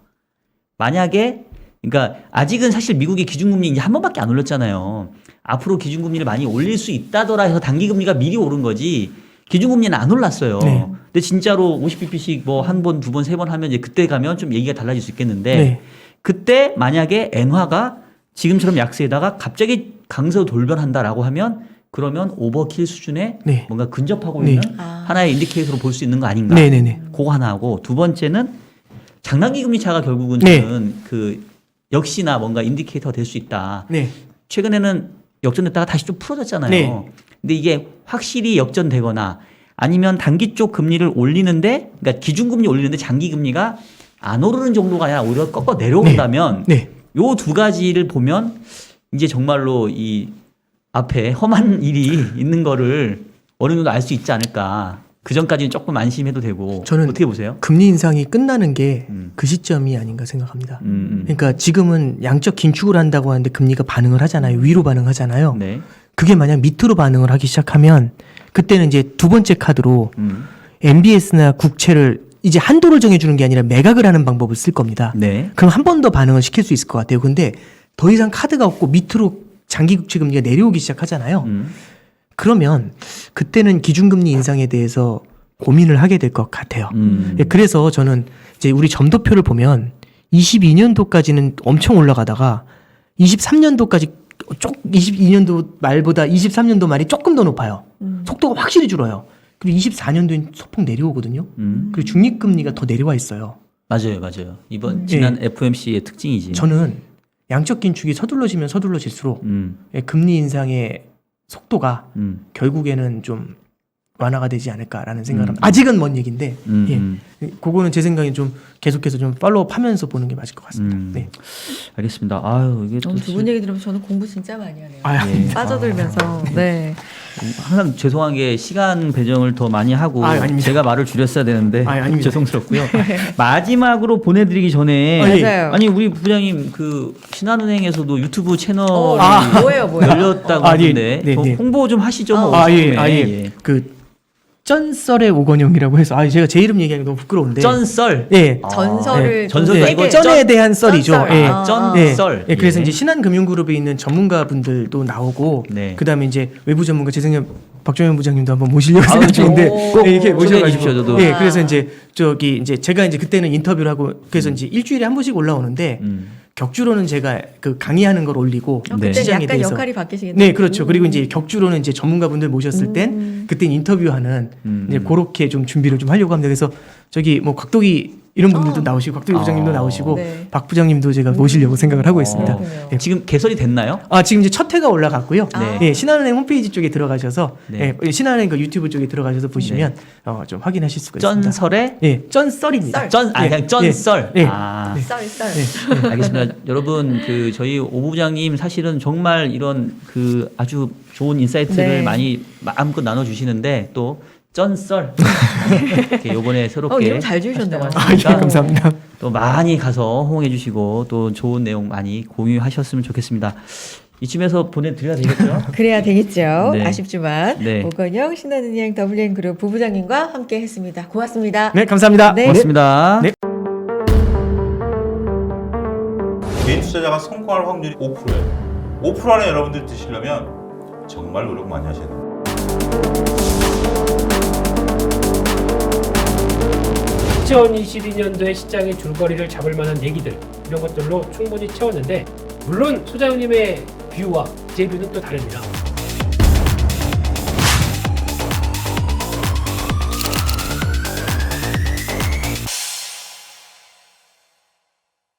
만약에 그러니까 아직은 사실 미국의 기준금리 이제 한 번밖에 안 올렸잖아요. 앞으로 기준금리를 많이 올릴 수 있다더라 해서 단기금리가 미리 오른 거지 기준금리는 안 올랐어요. 네. 근데 진짜로 50bp씩 뭐 한 번, 두 번, 세 번 하면 이제 그때 가면 좀 얘기가 달라질 수 있겠는데 네. 그때 만약에 엔화가 지금처럼 약세에다가 갑자기 강세로 돌변한다라고 하면 그러면 오버킬 수준에 네. 뭔가 근접하고 네. 있는 하나의 인디케이터로 볼 수 있는 거 아닌가. 네네네. 그거 하나 하고 두 번째는 장단기 금리 차가 결국은 네. 저는 그 역시나 뭔가 인디케이터가 될 수 있다. 네. 최근에는 역전됐다가 다시 좀 풀어졌잖아요. 네. 근데 이게 확실히 역전되거나 아니면 단기 쪽 금리를 올리는데 그러니까 기준금리 올리는데 장기 금리가 안 오르는 정도가 아니라 오히려 꺾어 내려온다면 네. 요 두 가지를 보면 이제 정말로 이 앞에 험한 일이 있는 거를 어느 정도 알 수 있지 않을까. 그 전까지는 조금 안심해도 되고. 저는 어떻게 보세요? 금리 인상이 끝나는 게 그 시점이 아닌가 생각합니다. 그러니까 지금은 양적 긴축을 한다고 하는데 금리가 반응을 하잖아요. 위로 반응하잖아요. 네. 그게 만약 밑으로 반응을 하기 시작하면 그때는 이제 두 번째 카드로 음. MBS나 국채를 이제 한도를 정해주는 게 아니라 매각을 하는 방법을 쓸 겁니다. 네. 그럼 한 번 더 반응을 시킬 수 있을 것 같아요. 근데 더 이상 카드가 없고 밑으로 장기 국채 금리가 내려오기 시작하잖아요. 그러면 그때는 기준금리 인상에 대해서 고민을 하게 될 것 같아요. 예, 그래서 저는 이제 우리 점도표를 보면 22년도까지는 엄청 올라가다가 23년도까지 22년도 말보다 23년도 말이 조금 더 높아요. 속도가 확실히 줄어요. 그리고 24년도엔 소폭 내려오거든요. 그리고 중립금리가 더 내려와 있어요. 맞아요, 맞아요. 이번 지난 FOMC의 특징이지. 저는 양적 긴축이 서둘러지면 서둘러질수록 예, 금리 인상의 속도가 결국에는 좀 완화가 되지 않을까라는 생각을 합니다. 아직은 먼 얘기인데 예, 그거는 제 생각에 좀 계속해서 좀 팔로우하면서 보는 게 맞을 것 같습니다. 네. 알겠습니다. 아유 이게 또 두 분 얘기 들으면 저는 공부 진짜 많이 하네요. 아, 예. 빠져들면서. 네. 항상 죄송한 게 시간 배정을 더 많이 하고 아닙니다. 제가 말을 줄였어야 되는데 아닙니다. 죄송스럽고요. 마지막으로 보내드리기 전에 아, 예. 맞아요. 아니 우리 부장님 그 신한은행에서도 유튜브 채널이 뭐예요? 열렸다고 아, 예. 하는데 네, 네. 홍보 좀 하시죠. 뭐 아, 예, 처음에. 아, 예. 그 쩐썰의 오건영이라고 해서 제가 제 이름 얘기하기 너무 부끄러운데 쩐썰. 예. 전설을 네. 전설 예, 이거 쩐에 대한 썰이죠. 쩐썰. 예. 쩐썰. 예, 그래서 예. 이제 신한금융그룹에 있는 전문가분들도 나오고 네. 그다음에 이제 외부 전문가 재승엽 박정현 부장님도 한번 모시려고 아우, 생각 중인데 오, 네, 이렇게 초대해 모셔가지고 주십시오, 저도. 예, 그래서 이제 저기 이제 제가 이제 그때는 인터뷰를 하고 그래서 이제 일주일에 한 번씩 올라오는데 격주로는 제가 그 강의하는 걸 올리고 네. 그때 시장에 약간 대해서 역할이 바뀌시겠네요. 네, 그렇죠. 그리고 이제 격주로는 이제 전문가분들 모셨을 땐 그때 인터뷰하는 이제 그렇게 좀 준비를 좀 하려고 합니다. 그래서 저기 뭐 곽도기 이런 분들도 나오시고 곽도기 부장님도 나오시고 네. 박 부장님도 제가 모시려고 생각을 하고 있습니다. 그렇군요. 예. 지금 개설이 됐나요? 지금 이제 첫 회가 올라갔고요. 네. 예, 신한은행 홈페이지 쪽에 들어가셔서 네. 예, 신한은행 그 유튜브 쪽에 들어가셔서 보시면 좀 확인하실 수가 있습니다. 쩐설의 예, 쩐썰입니다. 썰. 그냥 쩐썰. 예. 아. 썰. 알겠습니다. 여러분 그 저희 오 부장님 사실은 정말 이런 그 아주 좋은 인사이트를 네. 많이 마음껏 나눠 주시는데 또 쩐썰 이렇게 요번에 새롭게 이름 잘 지으셨네요. 예, 감사합니다. 또 많이 가서 호응해 주시고 또 좋은 내용 많이 공유하셨으면 좋겠습니다. 이쯤에서 보내드려야 되겠죠? 그래야 되겠죠. 네. 아쉽지만 네. 오건영 신한은행 WN그룹 부부장님과 함께했습니다. 고맙습니다. 네, 감사합니다. 네. 고맙습니다. 네. 개인 투자자가 성공할 확률이 5%예요. 5% 안에 여러분들 드시려면 정말 노력 많이 하셔야 돼요. 2022년도에 시장의 줄거리를 잡을 만한 얘기들 이런 것들로 충분히 채웠는데 물론 소장님의 뷰와 제 뷰는 또 다릅니다.